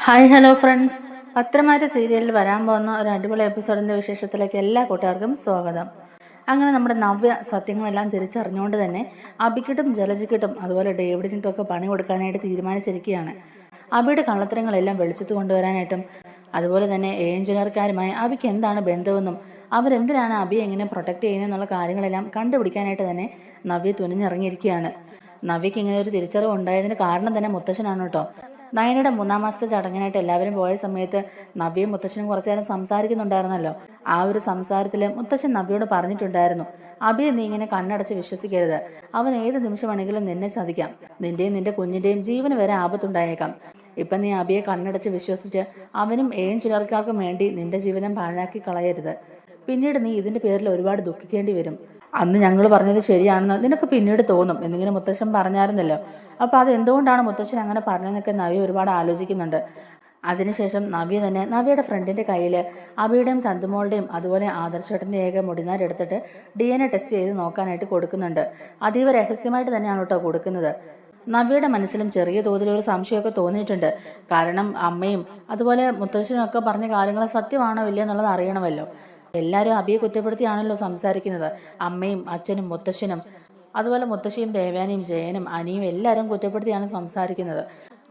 Hi hello friends, പത്രമാറ്റ സീരിയലിൽ വരാൻ പോകുന്ന ഒരു അടിപൊളി എപ്പിസോഡിൻ്റെ വിശേഷത്തിലേക്ക് എല്ലാ കൂട്ടുകാർക്കും സ്വാഗതം. അങ്ങനെ നമ്മുടെ നവ്യ സത്യങ്ങളെല്ലാം തിരിച്ചറിഞ്ഞുകൊണ്ട് തന്നെ അബിക്കിട്ടും ജലജിക്കിട്ടും അതുപോലെ ഡേവിഡിനിട്ടും ഒക്കെ പണി കൊടുക്കാനായിട്ട് തീരുമാനിച്ചിരിക്കുകയാണ്. അബിയുടെ കള്ളത്തരങ്ങളെല്ലാം വെളിച്ചത്ത് കൊണ്ടുവരാനായിട്ടും അതുപോലെ തന്നെ എഞ്ചിനീയർക്കാരുമായി അബിക്ക് എന്താണ് ബന്ധമെന്നും അവരെന്തിനാണ് അബിയെ എങ്ങനെ പ്രൊട്ടക്റ്റ് ചെയ്യുന്നതെന്നുള്ള കാര്യങ്ങളെല്ലാം കണ്ടുപിടിക്കാനായിട്ട് തന്നെ നവ്യ തുനിഞ്ഞിറങ്ങിയിരിക്കുകയാണ്. നവ്യക്ക് ഇങ്ങനെ ഒരു തിരിച്ചറിവ് ഉണ്ടായതിന് കാരണം തന്നെ മുത്തശ്ശനാണ് കേട്ടോ. നയനയുടെ 3-ാം മാസത്തെ ചടങ്ങിനായിട്ട് എല്ലാവരും പോയ സമയത്ത് നവ്യയും മുത്തശ്ശനും കുറച്ചു നേരം സംസാരിക്കുന്നുണ്ടായിരുന്നല്ലോ. ആ ഒരു സംസാരത്തിൽ മുത്തശ്ശൻ നവ്യയോട് പറഞ്ഞിട്ടുണ്ടായിരുന്നു, അബിയെ നീ ഇങ്ങനെ കണ്ണടച്ച് വിശ്വസിക്കരുത്. അവൻ ഏത് നിമിഷം വേണമെങ്കിലും നിന്നെ ചതിക്കാം. നിന്റെയും നിന്റെ കുഞ്ഞിന്റെയും ജീവന് വരെ ആപത്തുണ്ടായേക്കാം. ഇപ്പം നീ അബിയെ കണ്ണടച്ച് വിശ്വസിച്ച് അവനും ചിലർക്കാർക്കും വേണ്ടി നിന്റെ ജീവിതം പാഴാക്കി കളയരുത്. പിന്നീട് നീ ഇതിന്റെ പേരിൽ ഒരുപാട് ദുഃഖിക്കേണ്ടി വരും. അന്ന് ഞങ്ങൾ പറഞ്ഞത് ശരിയാണെന്ന് നിനക്ക് പിന്നീട് തോന്നും എന്നിങ്ങനെ മുത്തശ്ശൻ പറഞ്ഞായിരുന്നല്ലോ. അപ്പോൾ അത് എന്തുകൊണ്ടാണ് മുത്തശ്ശൻ അങ്ങനെ പറഞ്ഞതെന്നൊക്കെ നവ്യ ഒരുപാട് ആലോചിക്കുന്നുണ്ട്. അതിനുശേഷം നവ്യ തന്നെ നവ്യയുടെ ഫ്രണ്ടിന്റെ കയ്യിൽ അബിയുടെയും ചന്തുമോളുടെയും അതുപോലെ ആദർശേട്ടൻ്റെ ഏക മുടിനാരെടുത്തിട്ട് DNA ടെസ്റ്റ് ചെയ്ത് നോക്കാനായിട്ട് കൊടുക്കുന്നുണ്ട്. അതീവ രഹസ്യമായിട്ട് തന്നെയാണ് കേട്ടോ കൊടുക്കുന്നത്. നവ്യയുടെ മനസ്സിലും ചെറിയ തോതിൽ ഒരു സംശയമൊക്കെ തോന്നിയിട്ടുണ്ട്. കാരണം അമ്മയും അതുപോലെ മുത്തശ്ശനും ഒക്കെ പറഞ്ഞ കാര്യങ്ങൾ സത്യമാണോ ഇല്ല എന്നുള്ളത് അറിയണമല്ലോ. എല്ലാവരും അബിയെ കുറ്റപ്പെടുത്തിയാണല്ലോ സംസാരിക്കുന്നത്. അമ്മയും അച്ഛനും മുത്തശ്ശനും അതുപോലെ മുത്തശ്ശിയും ദേവയാനിയും ജയനും അനിയും എല്ലാവരും കുറ്റപ്പെടുത്തിയാണ് സംസാരിക്കുന്നത്.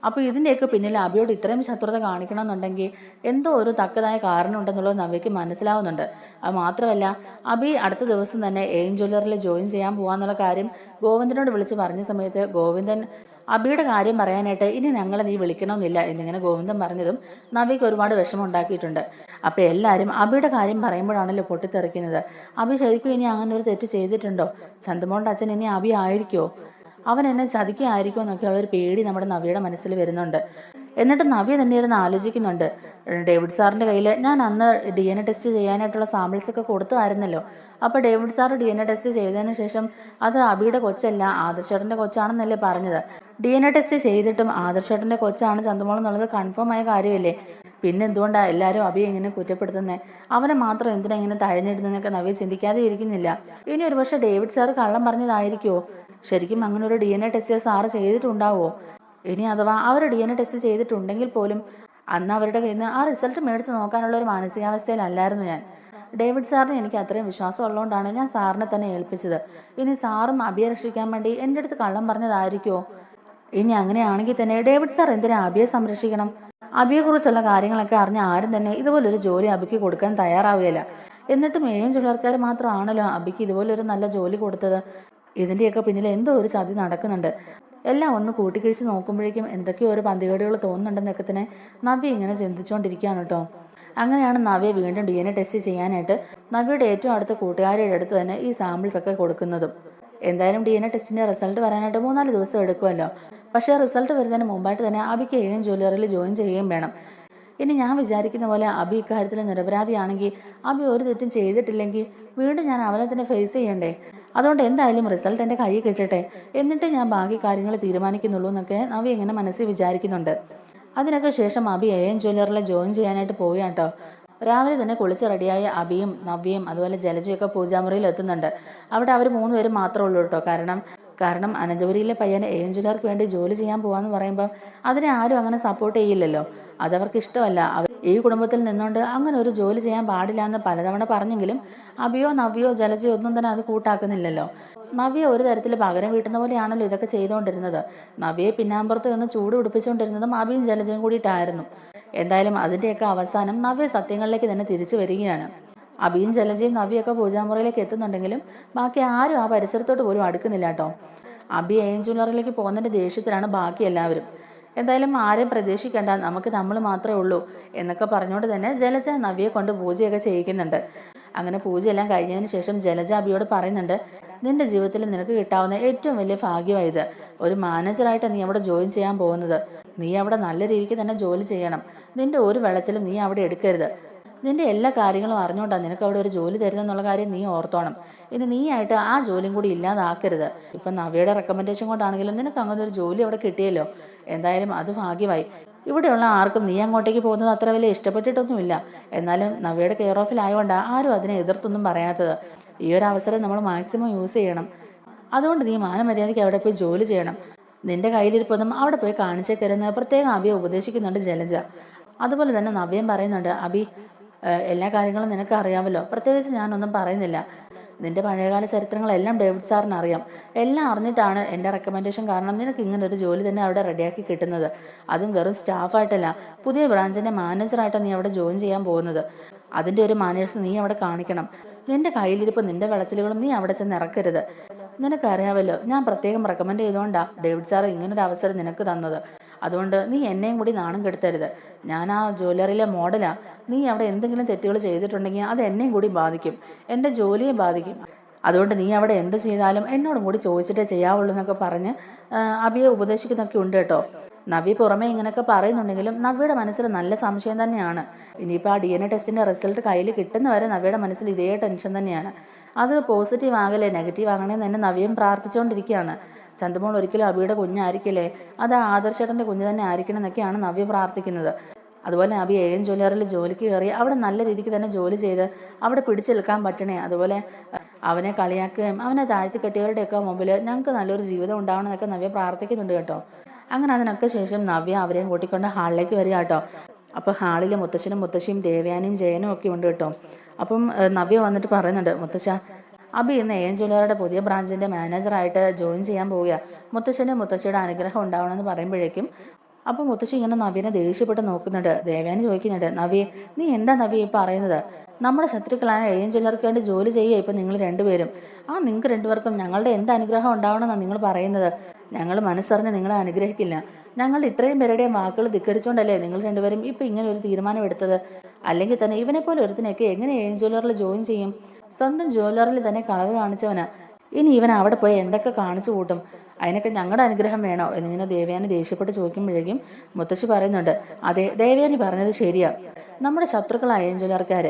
അപ്പോൾ ഇതിൻ്റെയൊക്കെ പിന്നിൽ അബിയോട് ഇത്രയും ശത്രുത കാണിക്കണമെന്നുണ്ടെങ്കിൽ എന്തോ ഒരു തക്കതായ കാരണം ഉണ്ടെന്നുള്ളത് നവ്യയ്ക്ക് മനസ്സിലാവുന്നുണ്ട്. അത് മാത്രമല്ല, അബി അടുത്ത ദിവസം തന്നെ ജ്വല്ലറിൽ ജോയിൻ ചെയ്യാൻ പോകാന്നുള്ള കാര്യം ഗോവിന്ദനോട് വിളിച്ച് പറഞ്ഞ സമയത്ത് ഗോവിന്ദൻ അബിയുടെ കാര്യം പറയാനായിട്ട് ഇനി ഞങ്ങളെ നീ വിളിക്കണമെന്നില്ല എന്നിങ്ങനെ ഗോവിന്ദൻ പറഞ്ഞതും നവ്യയ്ക്ക് ഒരുപാട് വിഷമം ഉണ്ടാക്കിയിട്ടുണ്ട്. അപ്പോൾ എല്ലാവരും അബിയുടെ കാര്യം പറയുമ്പോഴാണല്ലോ പൊട്ടിത്തെറിക്കുന്നത്. അബി ശരിക്കും ഇനി അങ്ങനെ ഒരു തെറ്റ് ചെയ്തിട്ടുണ്ടോ? ചന്തുമോളുടെ അച്ഛൻ ഇനി അബി ആയിരിക്കുമോ? അവൻ എന്നെ ചതിക്കായിരിക്കുമോ എന്നൊക്കെ ഉള്ളൊരു പേടി നമ്മുടെ നവ്യയുടെ മനസ്സിൽ വരുന്നുണ്ട്. എന്നിട്ട് നവ്യ തന്നെ ഇരുന്ന് ആലോചിക്കുന്നുണ്ട്, ഡേവിഡ് സാറിൻ്റെ കയ്യിൽ ഞാൻ അന്ന് DNA ടെസ്റ്റ് ചെയ്യാനായിട്ടുള്ള സാമ്പിൾസ് ഒക്കെ കൊടുത്തതായിരുന്നല്ലോ. അപ്പോൾ ഡേവിഡ് സാർ DNA ടെസ്റ്റ് ചെയ്തതിന് ശേഷം അത് അബിയുടെ കൊച്ചല്ല ആദർശേട്ടൻ്റെ കൊച്ചാണെന്നല്ലേ പറഞ്ഞത്. DNA ടെസ്റ്റ് ചെയ്തിട്ടും ആദർശേട്ടൻ്റെ കൊച്ചാണ് ചന്തുമോൾ എന്നുള്ളത് കൺഫേം ആയ കാര്യമല്ലേ. പിന്നെ എന്തുകൊണ്ടാണ് എല്ലാവരും അബിയെ ഇങ്ങനെ കുറ്റപ്പെടുത്തുന്നത്? അവനെ മാത്രം എന്തിനാ ഇങ്ങനെ തഴഞ്ഞിടുന്നതെന്നൊക്കെ നവ്യ ചിന്തിക്കാതെ ഇരിക്കുന്നില്ല. ഇനി ഒരുപക്ഷെ ഡേവിഡ് സാർ കള്ളം പറഞ്ഞതായിരിക്കുമോ? ശരിക്കും അങ്ങനെ ഒരു DNA ടെസ്റ്റ് സാറ് ചെയ്തിട്ടുണ്ടാവുമോ? ഇനി അഥവാ അവർ DNA ടെസ്റ്റ് ചെയ്തിട്ടുണ്ടെങ്കിൽ പോലും അന്ന് അവരുടെ കയ്യിൽ നിന്ന് ആ റിസൾട്ട് മേടിച്ച് നോക്കാനുള്ള ഒരു മാനസികാവസ്ഥയിലല്ലായിരുന്നു ഞാൻ. ഡേവിഡ് സാറിന് എനിക്ക് അത്രയും വിശ്വാസം ഉള്ളതുകൊണ്ടാണ് ഞാൻ സാറിനെ തന്നെ ഏൽപ്പിച്ചത്. ഇനി സാറും അബിയെ രക്ഷിക്കാൻ വേണ്ടി എൻ്റെ അടുത്ത് കള്ളം പറഞ്ഞതായിരിക്കുമോ? ഇനി അങ്ങനെയാണെങ്കിൽ തന്നെ ഡേവിഡ് സാർ എന്തിനാ അബിയെ സംരക്ഷിക്കണം? അബിയെക്കുറിച്ചുള്ള കാര്യങ്ങളൊക്കെ അറിഞ്ഞ ആരും തന്നെ ഇതുപോലൊരു ജോലി അബിക്ക് കൊടുക്കാൻ തയ്യാറാവുകയില്ല. എന്നിട്ടും ചുഴർക്കാർ മാത്രമാണല്ലോ അബിക്ക് ഇതുപോലൊരു നല്ല ജോലി കൊടുത്തത്. ഇതിൻ്റെയൊക്കെ പിന്നിൽ എന്തോ ഒരു ചതി നടക്കുന്നുണ്ട്. എല്ലാം ഒന്ന് കൂട്ടിക്കിഴിച്ച് നോക്കുമ്പോഴേക്കും എന്തൊക്കെയോ ഒരു പന്തികേടുകൾ തോന്നുന്നുണ്ടെന്നൊക്കെ തന്നെ നവ്യ ഇങ്ങനെ ചിന്തിച്ചുകൊണ്ടിരിക്കുകയാണ് കേട്ടോ. അങ്ങനെയാണ് നവ്യ വീണ്ടും DNA ടെസ്റ്റ് ചെയ്യാനായിട്ട് നവ്യയുടെ ഏറ്റവും അടുത്ത കൂട്ടുകാരുടെ അടുത്ത് തന്നെ ഈ സാമ്പിൾസ് ഒക്കെ കൊടുക്കുന്നതും. എന്തായാലും DNA ടെസ്റ്റിൻ്റെ റിസൾട്ട് വരാനായിട്ട് 3-4 ദിവസം എടുക്കുമല്ലോ. പക്ഷേ റിസൾട്ട് വരുന്നതിന് മുമ്പായിട്ട് തന്നെ അബിക്ക് ജ്വല്ലറിയിൽ ജോയിൻ ചെയ്യുകയും വേണം. ഇനി ഞാൻ വിചാരിക്കുന്ന പോലെ അബി ഇക്കാര്യത്തിൽ നിരപരാധിയാണെങ്കിൽ, അബി ഒരു തെറ്റും ചെയ്തിട്ടില്ലെങ്കിൽ വീണ്ടും ഞാൻ അവനെ തന്നെ ഫേസ് ചെയ്യണ്ടേ? അതുകൊണ്ട് എന്തായാലും റിസൾട്ട് എൻ്റെ കയ്യിൽ കിട്ടട്ടെ, എന്നിട്ട് ഞാൻ ബാക്കി കാര്യങ്ങൾ തീരുമാനിക്കുന്നുള്ളൂ എന്നൊക്കെ നവ്യ ഇങ്ങനെ മനസ്സിൽ വിചാരിക്കുന്നുണ്ട്. അതിനൊക്കെ ശേഷം അബി ജ്വല്ലറിൽ ജോയിൻ ചെയ്യാനായിട്ട് പോവുകയാണ് കേട്ടോ. രാവിലെ തന്നെ കുളിച്ച് റെഡിയായ അബിയും നവ്യയും അതുപോലെ ജലജയൊക്കെ പൂജാമുറിയിൽ എത്തുന്നുണ്ട്. അവിടെ അവർ 3 പേരും മാത്രമേ ഉള്ളൂ കേട്ടോ. കാരണം അനന്തപുരിയിലെ പയ്യനെ ജ്വല്ലറിക്ക് വേണ്ടി ജോലി ചെയ്യാൻ പോവാന്ന് പറയുമ്പോൾ അതിനെ ആരും അങ്ങനെ സപ്പോർട്ട് ചെയ്യില്ലല്ലോ. അതവർക്ക് ഇഷ്ടമല്ല. അവർ ഈ കുടുംബത്തിൽ നിന്നുകൊണ്ട് അങ്ങനെ ഒരു ജോലി ചെയ്യാൻ പാടില്ല എന്ന് പലതവണ പറഞ്ഞെങ്കിലും അബിയോ നവ്യോ ജലജയോ ഒന്നും തന്നെ അത് കൂട്ടാക്കുന്നില്ലല്ലോ. നവ്യ ഒരു തരത്തിൽ പകരം വീട്ടുന്ന പോലെയാണല്ലോ ഇതൊക്കെ ചെയ്തുകൊണ്ടിരുന്നത്. നവ്യയെ പിന്നാമ്പുറത്ത് നിന്ന് ചൂട് പിടിപ്പിച്ചുകൊണ്ടിരുന്നതും അബിയും ജലജയും കൂടിയിട്ടായിരുന്നു. എന്തായാലും അതിൻ്റെയൊക്കെ അവസാനം നവ്യ സത്യങ്ങളിലേക്ക് തന്നെ തിരിച്ചു വരികയാണ്. അബിയും ജലജയും നവ്യൊക്കെ പൂജാമുറിയിലേക്ക് എത്തുന്നുണ്ടെങ്കിലും ബാക്കി ആരും ആ പരിസരത്തോട്ട് പോലും അടുക്കുന്നില്ല കേട്ടോ. അബി ജ്വല്ലറിയിലേക്ക് പോകുന്നതിൻ്റെ ദേഷ്യത്തിലാണ് ബാക്കി എല്ലാവരും. എന്തായാലും ആരെയും പ്രതീക്ഷിക്കേണ്ട, നമുക്ക് നമ്മൾ മാത്രമേ ഉള്ളൂ എന്നൊക്കെ പറഞ്ഞുകൊണ്ട് തന്നെ ജലജ നവ്യയെ കൊണ്ട് പൂജയൊക്കെ ചെയ്യിക്കുന്നുണ്ട്. അങ്ങനെ പൂജയെല്ലാം കഴിഞ്ഞതിന് ശേഷം ജലജ അബിയോട് പറയുന്നുണ്ട്, നിന്റെ ജീവിതത്തിൽ നിനക്ക് കിട്ടാവുന്ന ഏറ്റവും വലിയ ഭാഗ്യമായത്. ഒരു മാനേജറായിട്ട് നീ അവിടെ ജോയിൻ ചെയ്യാൻ പോകുന്നത്. നീ അവിടെ നല്ല രീതിക്ക് തന്നെ ജോലി ചെയ്യണം. നിന്റെ ഒരു വിളച്ചിലും നീ അവിടെ എടുക്കരുത്. നിന്റെ എല്ലാ കാര്യങ്ങളും അറിഞ്ഞുകൊണ്ടാണ് നിനക്ക് അവിടെ ഒരു ജോലി തരുന്നെന്നുള്ള കാര്യം നീ ഓർത്തോണം. ഇനി നീ ആയിട്ട് ആ ജോലിയും കൂടി ഇല്ലാതാക്കരുത്. ഇപ്പം നവ്യയുടെ റെക്കമെൻഡേഷൻ കൊണ്ടാണെങ്കിലും നിനക്ക് അങ്ങനെ ഒരു ജോലി അവിടെ കിട്ടിയല്ലോ. എന്തായാലും അത് ഭാഗ്യമായി. ഇവിടെയുള്ള ആർക്കും നീ അങ്ങോട്ടേക്ക് പോകുന്നത് അത്ര വലിയ ഇഷ്ടപ്പെട്ടിട്ടൊന്നുമില്ല. എന്നാലും നവ്യയുടെ കെയർ ഓഫിലായതുകൊണ്ടാണ് ആരും അതിനെ എതിർത്തൊന്നും പറയാത്തത്. ഈ ഒരു അവസരം നമ്മൾ മാക്സിമം യൂസ് ചെയ്യണം. അതുകൊണ്ട് നീ മാനമര്യാദയ്ക്ക് അവിടെ പോയി ജോലി ചെയ്യണം. നിന്റെ കയ്യിലിരിപ്പൊന്നും അവിടെ പോയി കാണിച്ചേക്കരുന്ന് പ്രത്യേകം അബിയെ ഉപദേശിക്കുന്നുണ്ട് ജലജ. അതുപോലെ തന്നെ നവ്യം പറയുന്നുണ്ട്, അബി എല്ലാ കാര്യങ്ങളും നിനക്ക് അറിയാമല്ലോ, പ്രത്യേകിച്ച് ഞാനൊന്നും പറയുന്നില്ല. നിന്റെ പഴയകാല ചരിത്രങ്ങളെല്ലാം ഡേവിഡ് സാറിന് അറിയാം. എല്ലാം അറിഞ്ഞിട്ടാണ് എൻ്റെ റെക്കമെൻഡേഷൻ കാരണം നിനക്ക് ഇങ്ങനെ ഒരു ജോലി തന്നെ അവിടെ റെഡിയാക്കി കിട്ടുന്നത്. അതും വെറും സ്റ്റാഫായിട്ടല്ല, പുതിയ ബ്രാഞ്ചിൻ്റെ മാനേജറായിട്ടാണ് നീ അവിടെ ജോയിൻ ചെയ്യാൻ പോകുന്നത്. അതിൻ്റെ ഒരു മാനേഴ്സ് നീ അവിടെ കാണിക്കണം. നിന്റെ കയ്യിലിരിപ്പ് നിന്റെ വിളച്ചിലുകളും നീ അവിടെ ചെന്ന് ഇറക്കരുത്. നിനക്കറിയാമല്ലോ, ഞാൻ പ്രത്യേകം റെക്കമെൻഡ് ചെയ്തുകൊണ്ടാണ് ഡേവിഡ് സാർ ഇങ്ങനൊരു അവസരം നിനക്ക് തന്നത്. അതുകൊണ്ട് നീ എന്നെയും കൂടി നാണം കെടുത്തരുത്. ഞാൻ ആ ജ്വല്ലറിയിലെ മോഡലാ. നീ അവിടെ എന്തെങ്കിലും തെറ്റുകൾ ചെയ്തിട്ടുണ്ടെങ്കിൽ അത് എന്നെയും കൂടി ബാധിക്കും, എൻ്റെ ജോലിയെ ബാധിക്കും. അതുകൊണ്ട് നീ അവിടെ എന്ത് ചെയ്താലും എന്നോടും കൂടി ചോദിച്ചിട്ടേ ചെയ്യാവുള്ളൂ എന്നൊക്കെ പറഞ്ഞ് അബിയെ ഉപദേശിക്കുന്നൊക്കെ ഉണ്ട് കേട്ടോ. നവ്യ പുറമെ ഇങ്ങനെയൊക്കെ പറയുന്നുണ്ടെങ്കിലും നവ്യയുടെ മനസ്സിൽ നല്ല സംശയം തന്നെയാണ്. ഇനിയിപ്പോൾ ആ DNA ടെസ്റ്റിൻ്റെ റിസൾട്ട് കയ്യിൽ കിട്ടുന്നവരെ നവ്യയുടെ മനസ്സിൽ ഇതേ ടെൻഷൻ തന്നെയാണ്. അത് പോസിറ്റീവ് ആകലേ നെഗറ്റീവ് ആകണേന്ന് തന്നെ നവ്യം പ്രാർത്ഥിച്ചുകൊണ്ടിരിക്കുകയാണ്. ചന്തുമോൾ ഒരിക്കലും അബിയുടെ കുഞ്ഞായിരിക്കില്ലേ, അത് ആദർശേട്ടൻ്റെ കുഞ്ഞ് തന്നെ ആയിരിക്കണം എന്നൊക്കെയാണ് നവ്യ പ്രാർത്ഥിക്കുന്നത്. അതുപോലെ അബി AM ജ്വല്ലറിയിൽ ജോലിക്ക് കയറി അവിടെ നല്ല രീതിക്ക് തന്നെ ജോലി ചെയ്ത് അവിടെ പിടിച്ചു നിൽക്കാൻ പറ്റണേ. അതുപോലെ അവനെ കളിയാക്കുകയും അവനെ താഴ്ത്തി കെട്ടിയവരുടെയൊക്കെ മുമ്പിൽ ഞങ്ങൾക്ക് നല്ലൊരു ജീവിതം ഉണ്ടാവണമെന്നൊക്കെ നവ്യ പ്രാർത്ഥിക്കുന്നുണ്ട് കേട്ടോ. അങ്ങനെ അതിനൊക്കെ ശേഷം നവ്യ അവരെയും കൂട്ടിക്കൊണ്ട് ഹാളിലേക്ക് വരിക കേട്ടോ. അപ്പോൾ ഹാളിൽ മുത്തശ്ശനും മുത്തശ്ശിയും ദേവയാനിയും ജയനും ഒക്കെ ഉണ്ട് കേട്ടോ. അപ്പം നവ്യ വന്നിട്ട് പറയുന്നുണ്ട്, മുത്തശ്ശ, അബി ഇന്ന് AM ജ്വല്ലറിയുടെ പുതിയ ബ്രാഞ്ചിൻ്റെ മാനേജറായിട്ട് ജോയിൻ ചെയ്യാൻ പോവുക. മുത്തശ്ശൻ്റെ മുത്തശ്ശിയുടെ അനുഗ്രഹം ഉണ്ടാവണമെന്ന് പറയുമ്പോഴേക്കും അപ്പോൾ മുത്തശ്ശി ഇങ്ങനെ നവ്യനെ ദേഷ്യപ്പെട്ട് നോക്കുന്നുണ്ട്. ദേവയാനി ചോദിക്കുന്നുണ്ട്, നവ്യ നീ എന്താ നവ്യ ഈ പറയുന്നത്? നമ്മുടെ ശത്രുക്കളായ AM ജ്വല്ലറിക്ക് വേണ്ടി ജോലി ചെയ്യുക ഇപ്പം നിങ്ങൾ രണ്ടുപേരും. നിങ്ങൾക്ക് രണ്ടുപേർക്കും ഞങ്ങളുടെ എന്ത് അനുഗ്രഹം ഉണ്ടാവണമെന്നാണ് നിങ്ങൾ പറയുന്നത്? ഞങ്ങൾ മനസ്സറിഞ്ഞ് നിങ്ങളെ അനുഗ്രഹിക്കില്ല. ഞങ്ങൾ ഇത്രയും പേരുടെയും വാക്കുകൾ ധിക്കരിച്ചുകൊണ്ടല്ലേ നിങ്ങൾ രണ്ടുപേരും ഇപ്പം ഇങ്ങനെ ഒരു തീരുമാനം എടുത്തത്? അല്ലെങ്കിൽ തന്നെ ഇവനെ പോലെ ഒരുത്തിനൊക്കെ എങ്ങനെ AM ജ്വല്ലറിൽ ജോയിൻ ചെയ്യും? സ്വന്തം ജ്വല്ലറിൽ തന്നെ കളവ് കാണിച്ചവനാ. ഇനി ഇവൻ അവിടെ പോയി എന്തൊക്കെ കാണിച്ചു കൂട്ടും? അതിനൊക്കെ ഞങ്ങളുടെ അനുഗ്രഹം വേണോ എന്നിങ്ങനെ ദേവയാനി ദേഷ്യപ്പെട്ട് ചോദിക്കുമ്പോഴേക്കും മുത്തശ്ശി പറയുന്നുണ്ട്, അതെ, ദേവയാനി പറഞ്ഞത് ശരിയാ. നമ്മുടെ ശത്രുക്കളായ AM ജ്വല്ലറിക്കാർ,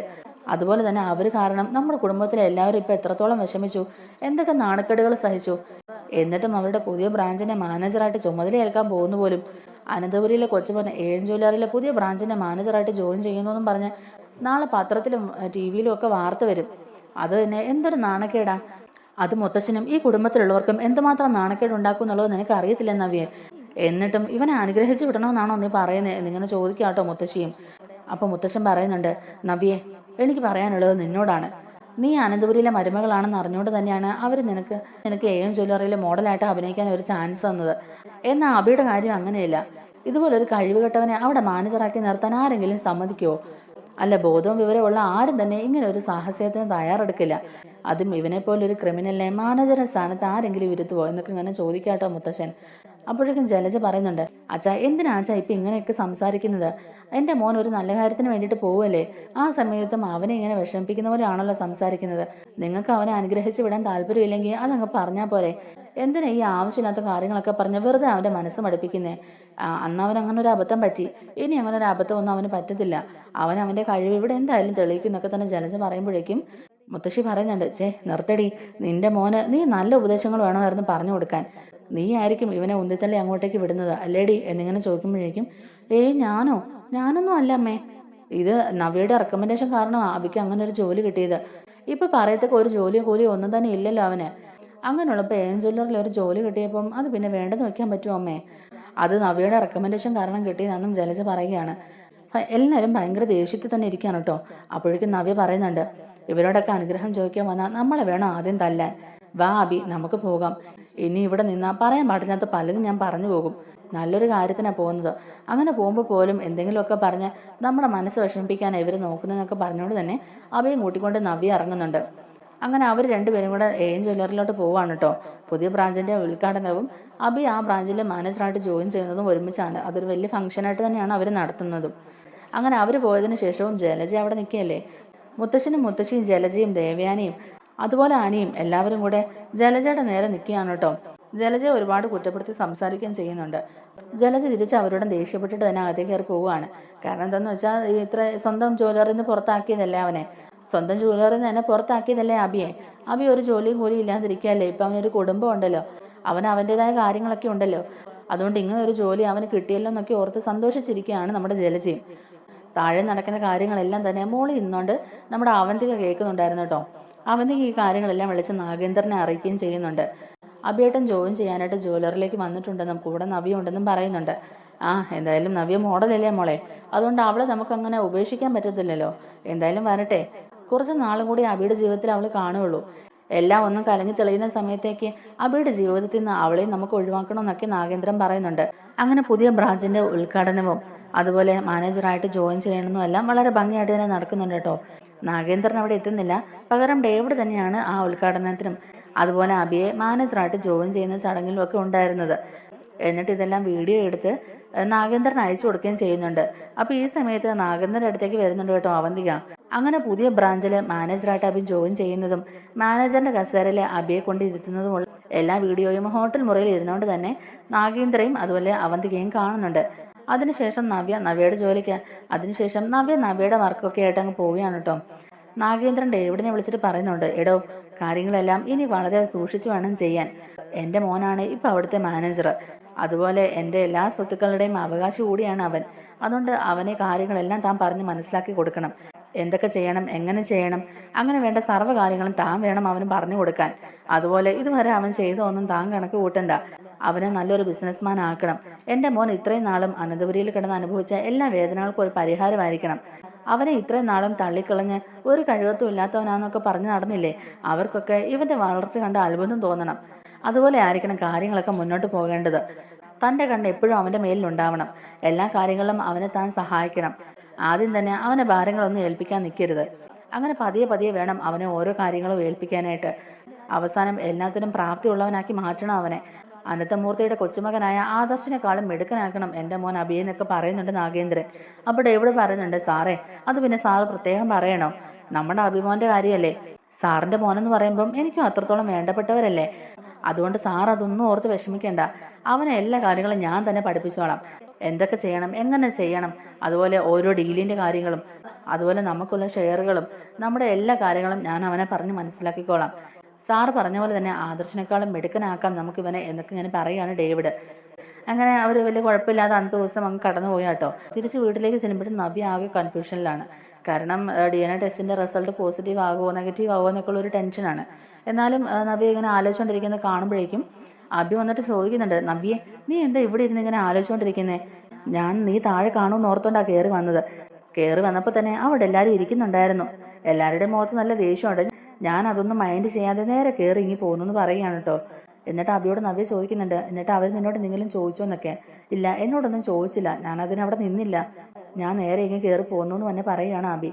അതുപോലെ തന്നെ അവർ കാരണം നമ്മുടെ കുടുംബത്തിലെ എല്ലാവരും ഇപ്പം എത്രത്തോളം വിഷമിച്ചു, എന്തൊക്കെ നാണക്കേടുകൾ സഹിച്ചു. എന്നിട്ടും അവരുടെ പുതിയ ബ്രാഞ്ചിന്റെ മാനേജറായിട്ട് ചുമതലയേൽക്കാൻ പോകുന്നു പോലും. അനന്തപുരിയിലെ കൊച്ചുമോൻ AM ജ്വല്ലറിയിലെ പുതിയ ബ്രാഞ്ചിന്റെ മാനേജറായിട്ട് ജോയിൻ ചെയ്യുന്നു പറഞ്ഞ് നാളെ പത്രത്തിലും TV-യിലും ഒക്കെ വാർത്ത വരും. അത് തന്നെ എന്തൊരു നാണക്കേടാ. അത് മുത്തശ്ശനും ഈ കുടുംബത്തിലുള്ളവർക്കും എന്തുമാത്രം നാണക്കേട് ഉണ്ടാക്കും എന്നുള്ളത് നിനക്ക് അറിയത്തില്ല നവ്യെ. എന്നിട്ടും ഇവനെ അനുഗ്രഹിച്ചു വിടണമെന്നാണോ നീ പറയുന്നത് എന്നിങ്ങനെ ചോദിക്കാട്ടോ മുത്തശ്ശിയും. അപ്പോൾ മുത്തശ്ശൻ പറയുന്നുണ്ട്, നവ്യെ, എനിക്ക് പറയാനുള്ളത് നിന്നോടാണ്. നീ അനന്തപുരിയിലെ മരുമകളാണെന്ന് അറിഞ്ഞുകൊണ്ട് തന്നെയാണ് അവർ നിനക്ക് AM ജ്വല്ലറിയിലെ മോഡലായിട്ട് അഭിനയിക്കാൻ ഒരു ചാൻസ് തന്നത്. എന്നാൽ അബിയുടെ കാര്യം അങ്ങനെയല്ല. ഇതുപോലൊരു കഴിവുകെട്ടവനെ അവിടെ മാനേജറാക്കി നിർത്താൻ ആരെങ്കിലും സമ്മതിക്കുമോ? അല്ല, ബോധവും വിവരമുള്ള ആരും തന്നെ ഇങ്ങനെ ഒരു സാഹസത്തിന് തയ്യാറെടുക്കില്ല. അതും ഇവനെ പോലൊരു ക്രിമിനലിനെ മാനേജറുടെ സ്ഥാനത്ത് ആരെങ്കിലും ഇരുത്തുവോ എന്നൊക്കെ ഇങ്ങനെ ചോദിക്കാട്ടോ മുത്തശ്ശൻ. അപ്പോഴേക്കും ജലജ പറയുന്നുണ്ട്, അച്ഛാ എന്തിനാ അച്ഛാ ഇപ്പം ഇങ്ങനെയൊക്കെ സംസാരിക്കുന്നത്? എൻ്റെ മോൻ ഒരു നല്ല കാര്യത്തിന് വേണ്ടിയിട്ട് പോവുമല്ലേ? ആ സമയത്തും അവനെ ഇങ്ങനെ വിഷമിപ്പിക്കുന്ന പോലെയാണല്ലോ സംസാരിക്കുന്നത്. നിങ്ങൾക്ക് അവനെ അനുഗ്രഹിച്ച് വിടാൻ താല്പര്യമില്ലെങ്കിൽ അതങ്ങ് പറഞ്ഞാൽ പോരെ? എന്തിനാ ഈ ആവശ്യമില്ലാത്ത കാര്യങ്ങളൊക്കെ പറഞ്ഞ് വെറുതെ അവൻ്റെ മനസ്സ് മടുപ്പിക്കുന്നേ? അന്ന് അവൻ അങ്ങനെ ഒരു അബദ്ധം പറ്റി. ഇനി അങ്ങനെ ഒരു അബദ്ധം ഒന്നും അവന് പറ്റത്തില്ല. അവൻ്റെ കഴിവ് ഇവിടെ എന്തായാലും തെളിയിക്കും എന്നൊക്കെ തന്നെ ജലജ പറയുമ്പോഴേക്കും മുത്തശ്ശി പറയുന്നുണ്ട്, നിർത്തടി, നിന്റെ മോന് നീ നല്ല ഉപദേശങ്ങൾ വേണമായിരുന്നു പറഞ്ഞു കൊടുക്കാൻ. നീ ആയിരിക്കും ഇവനെ ഉന്തിത്തള്ളി അങ്ങോട്ടേക്ക് വിടുന്നത് അല്ലേടി എന്നിങ്ങനെ ചോദിക്കുമ്പോഴേക്കും, ഞാനൊന്നും അല്ല അമ്മേ. ഇത് നവ്യയുടെ റെക്കമെൻഡേഷൻ കാരണമാണ് അബിക്ക് അങ്ങനെ ഒരു ജോലി കിട്ടിയത്. ഇപ്പം പറയത്തക്ക ഒരു ജോലിയോ കൂലിയോ ഒന്നും തന്നെ ഇല്ലല്ലോ അവന്. അങ്ങനെയുള്ളപ്പോൾ AM ജ്വല്ലറിൽ ഒരു ജോലി കിട്ടിയപ്പം അത് പിന്നെ വേണ്ടെന്ന് വെക്കാൻ പറ്റുമോ അമ്മേ? അത് നവ്യയുടെ റെക്കമെൻഡേഷൻ കാരണം കിട്ടിയതാണെന്നും ജലജ പറയുകയാണ്. എല്ലാവരും ഭയങ്കര ദേഷ്യത്തിൽ തന്നെ ഇരിക്കുകയാണ് കേട്ടോ. അപ്പോഴേക്കും നവ്യ പറയുന്നുണ്ട്, ഇവരോടൊക്കെ അനുഗ്രഹം ചോദിക്കാൻ വന്നാൽ നമ്മളെ വേണം ആദ്യം തല്ലാൻ. വാ അബി, നമുക്ക് പോകാം. ഇനി ഇവിടെ നിന്നാൽ പറയാൻ പാടില്ലാത്ത പലതും ഞാൻ പറഞ്ഞു പോകും. നല്ലൊരു കാര്യത്തിനാണ് പോകുന്നത്. അങ്ങനെ പോകുമ്പോൾ പോലും എന്തെങ്കിലുമൊക്കെ പറഞ്ഞ് നമ്മുടെ മനസ്സ് വിഷമിപ്പിക്കാനാണ് ഇവർ നോക്കുന്നതെന്നൊക്കെ പറഞ്ഞുകൊണ്ട് തന്നെ അബിയും കൂട്ടിക്കൊണ്ട് നവ്യ ഇറങ്ങുന്നുണ്ട്. അങ്ങനെ അവർ രണ്ടുപേരും കൂടെ AM ജ്വല്ലറിയിലോട്ട് പോവാണ് കേട്ടോ. പുതിയ ബ്രാഞ്ചിൻ്റെ ഉദ്ഘാടനവും അബി ആ ബ്രാഞ്ചിലെ മാനേജറായിട്ട് ജോയിൻ ചെയ്യുന്നതും ഒരുമിച്ചാണ്. അതൊരു വലിയ ഫംഗ്ഷനായിട്ട് തന്നെയാണ് അവർ നടത്തുന്നതും. അങ്ങനെ അവർ പോയതിനു ശേഷവും ജലജ അവിടെ നിൽക്കുകയല്ലേ. മുത്തശ്ശനും മുത്തശ്ശിയും ജലജയും ദേവയാനിയും അതുപോലെ ആനയും എല്ലാവരും കൂടെ ജലജയുടെ നേരെ നിൽക്കുകയാണ് കേട്ടോ. ജലജയെ ഒരുപാട് കുറ്റപ്പെടുത്തി സംസാരിക്കുകയും ചെയ്യുന്നുണ്ട്. ജലജ തിരിച്ച് അവരോട് ദേഷ്യപ്പെട്ടിട്ട് തന്നെ അകത്തേക്ക് കയറി പോവുകയാണ്. കാരണം എന്താണെന്ന് വെച്ചാൽ ഇത്ര സ്വന്തം ജ്വല്ലറിയിൽ നിന്ന് പുറത്താക്കിയതല്ലേ അവനെ, സ്വന്തം ജ്വല്ലറിയിൽ നിന്ന് തന്നെ പുറത്താക്കിയതല്ലേ അബിയെ. അബി ഒരു ജോലിയും കൂലി ഇല്ലാതിരിക്കുകയല്ലേ. ഇപ്പം അവനൊരു കുടുംബം ഉണ്ടല്ലോ, അവൻ്റേതായ കാര്യങ്ങളൊക്കെ ഉണ്ടല്ലോ. അതുകൊണ്ട് ഇങ്ങനെ ഒരു ജോലി അവന് കിട്ടിയല്ലോ എന്നൊക്കെ ഓർത്ത് സന്തോഷിച്ചിരിക്കുകയാണ് നമ്മുടെ ജലജയും. താഴെ നടക്കുന്ന കാര്യങ്ങളെല്ലാം തന്നെ മോളിൽ നിന്നുകൊണ്ട് നമ്മുടെ അവന്തിക കേൾക്കുന്നുണ്ടായിരുന്നു കേട്ടോ. അവന്തിക ഈ കാര്യങ്ങളെല്ലാം വിളിച്ച് നാഗേന്ദ്രനെ അറിയിക്കുകയും ചെയ്യുന്നുണ്ട്. അഭിയേട്ടൻ ജോയിൻ ചെയ്യാനായിട്ട് ജ്വല്ലറിലേക്ക് വന്നിട്ടുണ്ടെന്നും കൂടെ നവ്യ ഉണ്ടെന്നും പറയുന്നുണ്ട്. എന്തായാലും നവ്യ മോഡലല്ലേ മോളെ, അതുകൊണ്ട് അവളെ നമുക്കങ്ങനെ ഉപേക്ഷിക്കാൻ പറ്റത്തില്ലല്ലോ. എന്തായാലും വരട്ടെ, കുറച്ച് നാളും കൂടി അബിയുടെ ജീവിതത്തിൽ അവൾ കാണുകയുള്ളൂ. എല്ലാം ഒന്നും കലങ്ങി തെളിയുന്ന സമയത്തേക്ക് അബിയുടെ ജീവിതത്തിൽ നിന്ന് അവളെയും നമുക്ക് ഒഴിവാക്കണമെന്നൊക്കെ നാഗേന്ദ്രൻ പറയുന്നുണ്ട്. അങ്ങനെ പുതിയ ബ്രാഞ്ചിന്റെ ഉദ്ഘാടനവും അതുപോലെ മാനേജറായിട്ട് ജോയിൻ ചെയ്യണമെന്നും എല്ലാം വളരെ ഭംഗിയായിട്ട് തന്നെ നടക്കുന്നുണ്ട് കേട്ടോ. നാഗേന്ദ്രൻ അവിടെ എത്തുന്നില്ല, പകരം ഡേവിഡ് തന്നെയാണ് ആ ഉദ്ഘാടനത്തിനും അതുപോലെ അബിയെ മാനേജറായിട്ട് ജോയിൻ ചെയ്യുന്ന ചടങ്ങിലും ഒക്കെ ഉണ്ടായിരുന്നത്. എന്നിട്ട് ഇതെല്ലാം വീഡിയോ എടുത്ത് നാഗേന്ദ്രൻ അയച്ചു കൊടുക്കുകയും ചെയ്യുന്നുണ്ട്. അപ്പോൾ ഈ സമയത്ത് നാഗേന്ദ്രൻ്റെ അടുത്തേക്ക് വരുന്നുണ്ട് കേട്ടോ അവന്തിക. അങ്ങനെ പുതിയ ബ്രാഞ്ചിൽ മാനേജറായിട്ട് അബി ജോയിൻ ചെയ്യുന്നതും മാനേജറിന്റെ കസേരയിൽ അബിയെ കൊണ്ടിരുത്തുന്നതുമുള്ള എല്ലാ വീഡിയോയും ഹോട്ടൽ മുറിയിൽ ഇരുന്നുകൊണ്ട് തന്നെ നാഗേന്ദ്രയും അതുപോലെ അവന്തികയും കാണുന്നുണ്ട്. അതിനുശേഷം നവ്യയുടെ ജോലിക്ക്, അതിനുശേഷം നവ്യയുടെ വർക്കൊക്കെ ആയിട്ട് അങ്ങ് പോവുകയാണ് കേട്ടോ. നാഗേന്ദ്രൻ ഡേവിഡിനെ വിളിച്ചിട്ട് പറയുന്നുണ്ട്, എടോ കാര്യങ്ങളെല്ലാം ഇനി വളരെ സൂക്ഷിച്ചു വേണം ചെയ്യാൻ. എൻ്റെ മോനാണ് ഇപ്പം അവിടുത്തെ മാനേജർ, അതുപോലെ എൻ്റെ എല്ലാ സ്വത്തുക്കളുടെയും അവകാശി കൂടിയാണ് അവൻ. അതുകൊണ്ട് അവനെ കാര്യങ്ങളെല്ലാം താൻ പറഞ്ഞ് മനസ്സിലാക്കി കൊടുക്കണം. എന്തൊക്കെ ചെയ്യണം, എങ്ങനെ ചെയ്യണം, അങ്ങനെ വേണ്ട സർവ്വ കാര്യങ്ങളും താൻ വേണം അവന് പറഞ്ഞു കൊടുക്കാൻ. അതുപോലെ ഇതുവരെ അവൻ ചെയ്തതൊന്നും താൻ കണക്ക് കൂട്ടണ്ട. അവനെ നല്ലൊരു ബിസിനസ്മാൻ ആക്കണം. എൻ്റെ മോൻ ഇത്രയും നാളും അനന്തപുരിയിൽ കിടന്ന് അനുഭവിച്ച എല്ലാ വേദനകൾക്കും ഒരു പരിഹാരമായിരിക്കണം. അവനെ ഇത്രയും നാളും തള്ളിക്കളഞ്ഞ് ഒരു കഴിവത്തും ഇല്ലാത്തവനാന്നൊക്കെ പറഞ്ഞു നടന്നില്ലേ, അവർക്കൊക്കെ ഇവന്റെ വളർച്ച കണ്ട് അത്ഭുതം തോന്നണം. അതുപോലെ ആയിരിക്കണം കാര്യങ്ങളൊക്കെ മുന്നോട്ട് പോകേണ്ടത്. തൻ്റെ കണ്ണ് എപ്പോഴും അവൻ്റെ മേലിലുണ്ടാവണം. എല്ലാ കാര്യങ്ങളിലും അവനെ താൻ സഹായിക്കണം. ആദ്യം തന്നെ അവനെ ഭാരങ്ങളൊന്നും ഏൽപ്പിക്കാൻ നിൽക്കരുത്. അങ്ങനെ പതിയെ പതിയെ വേണം അവനെ ഓരോ കാര്യങ്ങളും ഏൽപ്പിക്കാനായിട്ട്. അവസാനം എല്ലാത്തിനും പ്രാപ്തിയുള്ളവനാക്കി മാറ്റണം അവനെ. അനന്തമൂർത്തിയുടെ കൊച്ചുമകനായ ആദർശിനെക്കാളും മിടുക്കനാക്കണം എൻ്റെ മോൻ അബിയെ എന്നൊക്കെ പറയുന്നുണ്ട് നാഗേന്ദ്രൻ. അപ്പോൾ ഡേവിഡ് പറയുന്നുണ്ട്, സാറേ അത് പിന്നെ സാറ് പ്രത്യേകം പറയണോ, നമ്മുടെ അഭിമോന്റെ കാര്യമല്ലേ. സാറിന്റെ മോനെന്ന് പറയുമ്പം എനിക്കും അത്രത്തോളം വേണ്ടപ്പെട്ടവരല്ലേ. അതുകൊണ്ട് സാർ അതൊന്നും ഓർത്ത് വിഷമിക്കേണ്ട. അവനെ എല്ലാ കാര്യങ്ങളും ഞാൻ തന്നെ പഠിപ്പിച്ചോളാം. എന്തൊക്കെ ചെയ്യണം, എങ്ങനെ ചെയ്യണം, അതുപോലെ ഓരോ ഡീലിൻ്റെ കാര്യങ്ങളും അതുപോലെ നമുക്കുള്ള ഷെയറുകളും നമ്മുടെ എല്ലാ കാര്യങ്ങളും ഞാൻ അവനെ പറഞ്ഞ് മനസ്സിലാക്കിക്കോളാം. സാറ് പറഞ്ഞ പോലെ തന്നെ ആദർശിനേക്കാളും മിടുക്കനാക്കാം നമുക്കിവനെ എന്നൊക്കെ ഇങ്ങനെ പറയുകയാണ് ഡേവിഡ്. അങ്ങനെ അവർ വലിയ കുഴപ്പമില്ലാതെ അന്നത്തെ ദിവസം അങ്ങ് കടന്നുപോയി കേട്ടോ. തിരിച്ച് വീട്ടിലേക്ക് ചെല്ലുമ്പോഴും നവ്യ ആകെ കൺഫ്യൂഷനിലാണ്. കാരണം DNA ടെസ്റ്റിൻ്റെ റിസൾട്ട് പോസിറ്റീവ് ആകുമോ നെഗറ്റീവ് ആകുമോ എന്നൊക്കെ ഉള്ളൊരു ടെൻഷനാണ്. എന്നാലും നവ്യ ഇങ്ങനെ ആലോചിച്ചുകൊണ്ടിരിക്കുന്നത് കാണുമ്പോഴേക്കും അബി വന്നിട്ട് ചോദിക്കുന്നുണ്ട്, നവ്യെ നീ എന്താ ഇവിടെ ഇരുന്ന് ഇങ്ങനെ ആലോചിച്ചുകൊണ്ടിരിക്കുന്നേ? നീ താഴെ കാണുമെന്ന് ഓർത്തോണ്ടാണ് കയറി വന്നത്. കയറി വന്നപ്പോൾ തന്നെ അവിടെ എല്ലാവരും ഇരിക്കുന്നുണ്ടായിരുന്നു. എല്ലാവരുടെയും മുഖത്ത് നല്ല ദേഷ്യമുണ്ട്. ഞാൻ അതൊന്നും മൈൻഡ് ചെയ്യാതെ നേരെ കയറി ഇങ്ങി പോകുന്നു എന്ന് പറയുകയാണ് കേട്ടോ. എന്നിട്ട് അബിയോട് നവ്യ ചോദിക്കുന്നുണ്ട്, എന്നിട്ട് അവർ നിന്നോട് എന്തെങ്കിലും ചോദിച്ചോ എന്നൊക്കെ. ഇല്ല, എന്നോടൊന്നും ചോദിച്ചില്ല, ഞാനതിനവിടെ നിന്നില്ല, ഞാൻ നേരെ ഇങ്ങനെ കയറി പോകുന്നു എന്ന് തന്നെ പറയുകയാണ് അബി.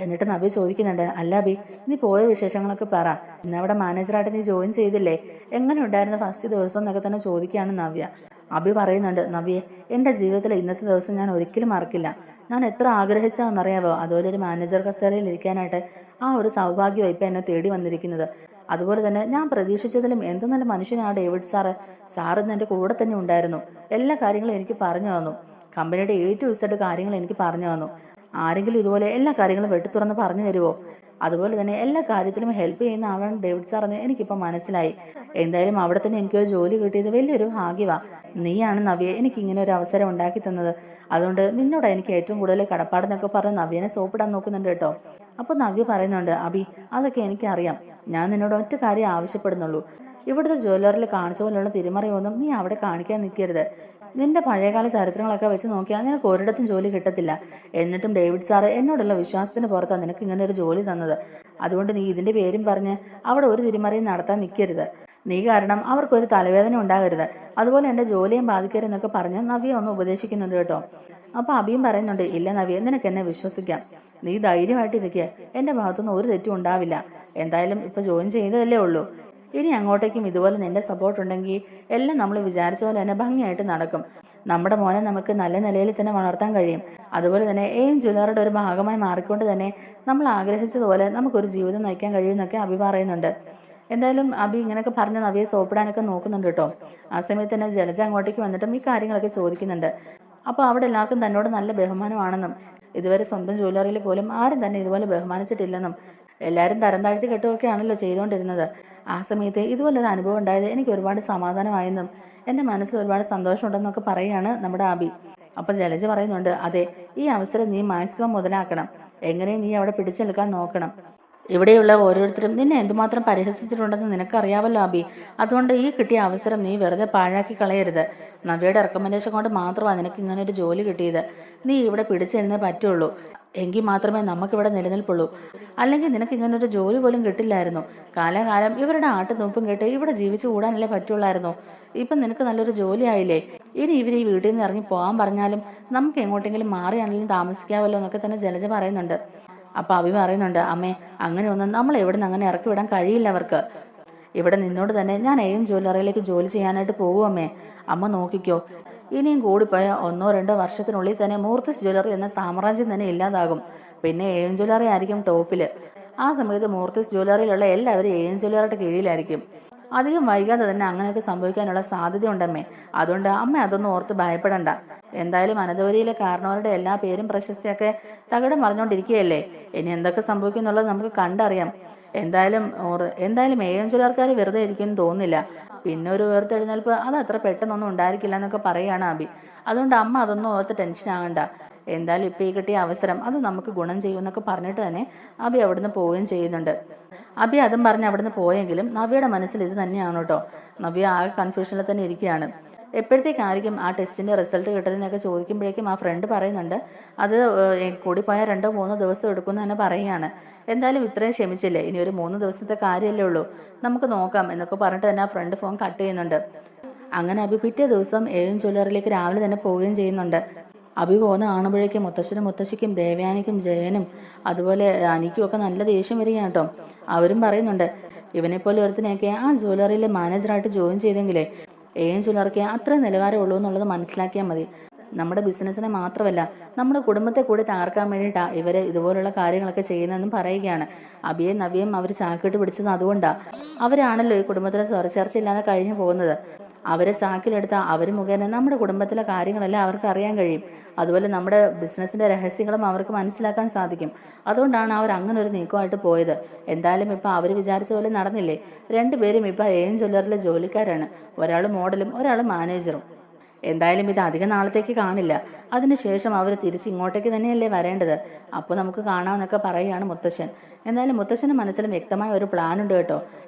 എന്നിട്ട് നവ്യ ചോദിക്കുന്നുണ്ട്, അല്ല അബി നീ പോയ വിശേഷങ്ങളൊക്കെ പറ, ഇന്നവിടെ മാനേജറായിട്ട് നീ ജോയിൻ ചെയ്തില്ലേ, എങ്ങനെ ഉണ്ടായിരുന്നു ഫസ്റ്റ് ദിവസം എന്നൊക്കെ തന്നെ ചോദിക്കുകയാണ് നവ്യ. അബി പറയുന്നുണ്ട്, നവ്യെ എൻ്റെ ജീവിതത്തിൽ ഇന്നത്തെ ദിവസം ഞാൻ ഒരിക്കലും മറക്കില്ല. ഞാൻ എത്ര ആഗ്രഹിച്ചാണെന്നറിയാവോ അതുപോലെ ഒരു മാനേജർ കസേരയിൽ ഇരിക്കാനായിട്ട്. ആ ഒരു സൗഭാഗ്യം ഇപ്പം എന്നെ തേടി വന്നിരിക്കുന്നത്. അതുപോലെ തന്നെ ഞാൻ പ്രതീക്ഷിച്ചതിലും എന്ത് നല്ല മനുഷ്യനാണ് ഡേവിഡ് സാറ്. സാറിന്ന് എൻ്റെ കൂടെ തന്നെ ഉണ്ടായിരുന്നു. എല്ലാ കാര്യങ്ങളും എനിക്ക് പറഞ്ഞു തന്നു. കമ്പനിയുടെ A to Z കാര്യങ്ങൾ എനിക്ക് പറഞ്ഞു തന്നു. ആരെങ്കിലും ഇതുപോലെ എല്ലാ കാര്യങ്ങളും വെട്ടിത്തുറന്ന് പറഞ്ഞു തരുമോ? അതുപോലെ തന്നെ എല്ലാ കാര്യത്തിലും ഹെൽപ്പ് ചെയ്യുന്ന ആളാണ് ഡേവിഡ് സാർ എന്ന് എനിക്കിപ്പോൾ മനസ്സിലായി. എന്തായാലും അവിടെ തന്നെ എനിക്കൊരു ജോലി കിട്ടിയത് വലിയൊരു ഭാഗ്യമാണ്. നീയാണ് നവ്യെ എനിക്ക് ഇങ്ങനെ ഒരു അവസരം ഉണ്ടാക്കി തന്നത്. അതുകൊണ്ട് നിന്നോട് എനിക്ക് ഏറ്റവും കൂടുതൽ കടപ്പാടെന്നൊക്കെ പറഞ്ഞ് നവ്യനെ സോപ്പിടാൻ നോക്കുന്നുണ്ട് കേട്ടോ. അപ്പോൾ നവ്യ പറയുന്നുണ്ട്, അബി അതൊക്കെ എനിക്കറിയാം, ഞാൻ നിന്നോട് ഒറ്റ കാര്യം ആവശ്യപ്പെടുന്നുള്ളൂ. ഇവിടുത്തെ ജ്വല്ലറിൽ കാണിച്ച പോലുള്ള തിരിമറിയൊന്നും നീ അവിടെ കാണിക്കാൻ നിൽക്കരുത്. നിന്റെ പഴയകാല ചരിത്രങ്ങളൊക്കെ വെച്ച് നോക്കിയാൽ നിനക്ക് ഒരിടത്തും ജോലി കിട്ടത്തില്ല. എന്നിട്ടും ഡേവിഡ് സാറ് എന്നോടുള്ള വിശ്വാസത്തിന് പുറത്താണ് നിനക്ക് ഇങ്ങനെ ഒരു ജോലി തന്നത്. അതുകൊണ്ട് നീ ഇതിന്റെ പേരും പറഞ്ഞ് അവിടെ ഒരു തിരിമറിയും നടത്താൻ നിൽക്കരുത്. നീ കാരണം അവർക്കൊരു തലവേദന ഉണ്ടാകരുത്. അതുപോലെ എൻ്റെ ജോലിയും ബാധിക്കരുതെന്നൊക്കെ പറഞ്ഞ് നവ്യ ഒന്ന് ഉപദേശിക്കുന്നുണ്ട് കേട്ടോ. അപ്പോൾ അബിയും പറയുന്നുണ്ട്, ഇല്ല നവ്യ, നിനക്ക് എന്നെ വിശ്വസിക്കാം. നീ ധൈര്യമായിട്ടിരിക്കുക, എൻ്റെ ഭാഗത്തുനിന്ന് ഒരു തെറ്റും ഉണ്ടാവില്ല. എന്തായാലും ഇപ്പോൾ ജോയിൻ ചെയ്തതല്ലേ ഉള്ളൂ. ഇനി അങ്ങോട്ടേക്കും ഇതുപോലെ നിന്റെ സപ്പോർട്ട് ഉണ്ടെങ്കിൽ എല്ലാം നമ്മൾ വിചാരിച്ച പോലെ തന്നെ ഭംഗിയായിട്ട് നടക്കും. നമ്മുടെ മോനെ നമുക്ക് നല്ല നിലയിൽ തന്നെ വളർത്താൻ കഴിയും. അതുപോലെ തന്നെ ജ്വല്ലറിയുടെ ഒരു ഭാഗമായി മാറിക്കൊണ്ട് തന്നെ നമ്മൾ ആഗ്രഹിച്ചതുപോലെ നമുക്കൊരു ജീവിതം നയിക്കാൻ കഴിയുമെന്നൊക്കെ അബി പറയുന്നുണ്ട്. എന്തായാലും അബി ഇങ്ങനെയൊക്കെ പറഞ്ഞ് നവ്യെ സോപ്പിടാനൊക്കെ നോക്കുന്നുണ്ട് കേട്ടോ. ആ സമയത്ത് തന്നെ ജലജ അങ്ങോട്ടേക്ക് വന്നിട്ടും ഈ കാര്യങ്ങളൊക്കെ ചോദിക്കുന്നുണ്ട്. അപ്പോൾ അവിടെ എല്ലാവർക്കും തന്നോട് നല്ല ബഹുമാനമാണെന്നും ഇതുവരെ സ്വന്തം ജ്വല്ലറിയിൽ പോലും ആരും തന്നെ ഇതുപോലെ ബഹുമാനിച്ചിട്ടില്ലെന്നും എല്ലാവരും തരം താഴ്ത്തി കെട്ടുമൊക്കെയാണല്ലോ ചെയ്തുകൊണ്ടിരുന്നത്. ആ സമയത്ത് ഇതുപോലൊരു അനുഭവം ഉണ്ടായത് എനിക്ക് ഒരുപാട് സമാധാനമായെന്നും എൻ്റെ മനസ്സിൽ ഒരുപാട് സന്തോഷമുണ്ടെന്നൊക്കെ പറയുകയാണ് നമ്മുടെ അബി. അപ്പോൾ ജലജ പറയുന്നുണ്ട്, അതെ, ഈ അവസരം നീ മാക്സിമം മുതലാക്കണം. എങ്ങനെയും നീ അവിടെ പിടിച്ചു നിൽക്കാൻ നോക്കണം. ഇവിടെയുള്ള ഓരോരുത്തരും നിന്നെ എന്തുമാത്രം പരിഹസിച്ചിട്ടുണ്ടെന്ന് നിനക്കറിയാവല്ലോ അബി. അതുകൊണ്ട് ഈ കിട്ടിയ അവസരം നീ വെറുതെ പാഴാക്കി കളയരുത്. നവ്യയുടെ റെക്കമെൻഡേഷൻ കൊണ്ട് മാത്രമാണ് നിനക്ക് ഇങ്ങനെ ഒരു ജോലി കിട്ടിയത്. നീ ഇവിടെ പിടിച്ചെഴുന്നേ പറ്റുള്ളൂ. എങ്കിൽ മാത്രമേ നമുക്കിവിടെ നിലനിൽപ്പുള്ളൂ. അല്ലെങ്കിൽ നിനക്ക് ഇങ്ങനൊരു ജോലി പോലും കിട്ടില്ലായിരുന്നു. കാലാകാലം ഇവരുടെ ആട്ടുനൂപ്പും കേട്ട് ഇവിടെ ജീവിച്ചു കൂടാനല്ലേ പറ്റുള്ളായിരുന്നു. ഇപ്പം നിനക്ക് നല്ലൊരു ജോലി ആയില്ലേ. ഇനി ഇവർ ഈ വീട്ടിൽ നിന്ന് ഇറങ്ങി പോകാൻ പറഞ്ഞാലും നമുക്ക് എങ്ങോട്ടെങ്കിലും മാറിയാണെങ്കിലും താമസിക്കാമല്ലോ എന്നൊക്കെ തന്നെ ജലജ പറയുന്നുണ്ട്. അപ്പം അഭി പറയുന്നുണ്ട്, അമ്മേ അങ്ങനെ ഒന്നും നമ്മൾ എവിടുന്ന് അങ്ങനെ ഇറക്കി വിടാൻ കഴിയില്ല അവർക്ക്. ഇവിടെ നിന്നോട് തന്നെ ഞാൻ ജ്വല്ലറിയിലേക്ക് ജോലി ചെയ്യാനായിട്ട് പോകുമേ. അമ്മ നോക്കിക്കോ, ഇനിയും കൂടിപ്പോയ 1-2 വർഷത്തിനുള്ളിൽ തന്നെ മൂർത്തിസ് ജ്വല്ലറി എന്ന സാമ്രാജ്യം തന്നെ ഇല്ലാതാകും. പിന്നെ ജ്വല്ലറി ആയിരിക്കും ടോപ്പിൽ. ആ സമയത്ത് മൂർത്തിസ് ജ്വല്ലറിയിലുള്ള എല്ലാവരും ജ്വല്ലറിയുടെ കീഴിലായിരിക്കും. അധികം വൈകാതെ തന്നെ അങ്ങനെയൊക്കെ സംഭവിക്കാനുള്ള സാധ്യതയുണ്ടമ്മേ. അതുകൊണ്ട് അമ്മ അതൊന്നും ഓർത്ത് ഭയപ്പെടണ്ട. എന്തായാലും അനന്തപുരിയിലെ കാരണവരുടെ എല്ലാ പേരും പ്രശസ്തിയൊക്കെ തകിടം മറിഞ്ഞുകൊണ്ടിരിക്കുകയല്ലേ. ഇനി എന്തൊക്കെ സംഭവിക്കും എന്നുള്ളത് നമുക്ക് കണ്ടറിയാം. എന്തായാലും ജ്വല്ലറിക്കാർ വെറുതെ ഇരിക്കുമെന്ന് തോന്നുന്നില്ല. പിന്നെ ഒരു ഉയർത്തെഴുന്നേൽപ്പ് അത് അത്ര പെട്ടെന്നൊന്നും ഉണ്ടായിരിക്കില്ല എന്നൊക്കെ പറയുകയാണ് അബി. അതുകൊണ്ട് അമ്മ അതൊന്നും ഓർത്ത് ടെൻഷൻ ആകണ്ട. എന്തായാലും ഇപ്പം ഈ കിട്ടിയ അവസരം അത് നമുക്ക് ഗുണം ചെയ്യുമെന്നൊക്കെ പറഞ്ഞിട്ട് തന്നെ അബി അവിടുന്ന് പോവുകയും ചെയ്യുന്നുണ്ട്. അബി അതും പറഞ്ഞ് അവിടുന്ന് പോയെങ്കിലും നവ്യയുടെ മനസ്സിൽ ഇത് തന്നെയാണ് കേട്ടോ. നവ്യ ആകെ കൺഫ്യൂഷനിൽ തന്നെ ഇരിക്കുകയാണ്. എപ്പോഴത്തേക്കായിരിക്കും ആ ടെസ്റ്റിൻ്റെ റിസൾട്ട് കിട്ടുന്നതെന്നൊക്കെ ചോദിക്കുമ്പോഴേക്കും ആ ഫ്രണ്ട് പറയുന്നുണ്ട്, അത് കൂടിപ്പോയാൽ 2-3 ദിവസം എടുക്കുമെന്ന് തന്നെ പറയുകയാണ്. എന്തായാലും ഇത്രയും ക്ഷമിച്ചില്ലേ, ഇനി ഒരു 3 ദിവസത്തെ കാര്യമല്ലേ ഉള്ളൂ, നമുക്ക് നോക്കാം എന്നൊക്കെ പറഞ്ഞിട്ട് തന്നെ ആ ഫ്രണ്ട് ഫോൺ കട്ട് ചെയ്യുന്നുണ്ട്. അങ്ങനെ അബി പിറ്റേ ദിവസം ജ്വല്ലറിയിലേക്ക് രാവിലെ തന്നെ പോവുകയും ചെയ്യുന്നുണ്ട്. അബി പോകുന്ന കാണുമ്പോഴേക്കും മുത്തശ്ശനും മുത്തശ്ശിക്കും ദേവയാനിക്കും ജയനും അതുപോലെ അനിക്കും ഒക്കെ നല്ല ദേഷ്യം വരികയാണ് കേട്ടോ. അവരും പറയുന്നുണ്ട്, ഇവനെപ്പോലെ ഒരുത്തിനെയൊക്കെ ആ ജ്വല്ലറിയിലെ മാനേജറായിട്ട് ജോയിൻ ചെയ്തെങ്കിലേ ജ്വല്ലറിക്ക് അത്ര നിലവാരമുള്ളൂ എന്നുള്ളത് മനസ്സിലാക്കിയാൽ മതി. നമ്മുടെ ബിസിനസ്സിനെ മാത്രമല്ല നമ്മുടെ കുടുംബത്തെ കൂടി തകർക്കാൻ വേണ്ടിയിട്ടാണ് ഇവർ ഇതുപോലുള്ള കാര്യങ്ങളൊക്കെ ചെയ്യുന്നതെന്നും പറയുകയാണ്. അബിയെ നവ്യയും അവർ ചാക്കിട്ട് പിടിച്ചത് അതുകൊണ്ടാണ്. അവരാണല്ലോ ഈ കുടുംബത്തിലെ സ്വരച്ചേർച്ചയില്ലാതെ കഴിഞ്ഞു പോകുന്നത്. അവരെ ചാക്കിലെടുത്ത അവർ മുഖേന നമ്മുടെ കുടുംബത്തിലെ കാര്യങ്ങളെല്ലാം അവർക്ക് അറിയാൻ കഴിയും. അതുപോലെ നമ്മുടെ ബിസിനസ്സിന്റെ രഹസ്യങ്ങളും അവർക്ക് മനസ്സിലാക്കാൻ സാധിക്കും. അതുകൊണ്ടാണ് അവർ അങ്ങനെ ഒരു നീക്കമായിട്ട് പോയത്. എന്തായാലും ഇപ്പം അവർ വിചാരിച്ച പോലെ നടന്നില്ലേ. രണ്ടുപേരും ഇപ്പം ജ്വല്ലറിയിലെ ജോലിക്കാരാണ്. ഒരാൾ മോഡലും ഒരാൾ മാനേജറും. എന്തായാലും ഇത് അധിക നാളത്തേക്ക് കാണില്ല. അതിനുശേഷം അവർ തിരിച്ച് ഇങ്ങോട്ടേക്ക് തന്നെയല്ലേ വരേണ്ടത്. അപ്പോൾ നമുക്ക് കാണാമെന്നൊക്കെ പറയുകയാണ് മുത്തശ്ശൻ. എന്തായാലും മുത്തശ്ശൻ്റെ മനസ്സിലും വ്യക്തമായ ഒരു പ്ലാൻ ഉണ്ട് കേട്ടോ.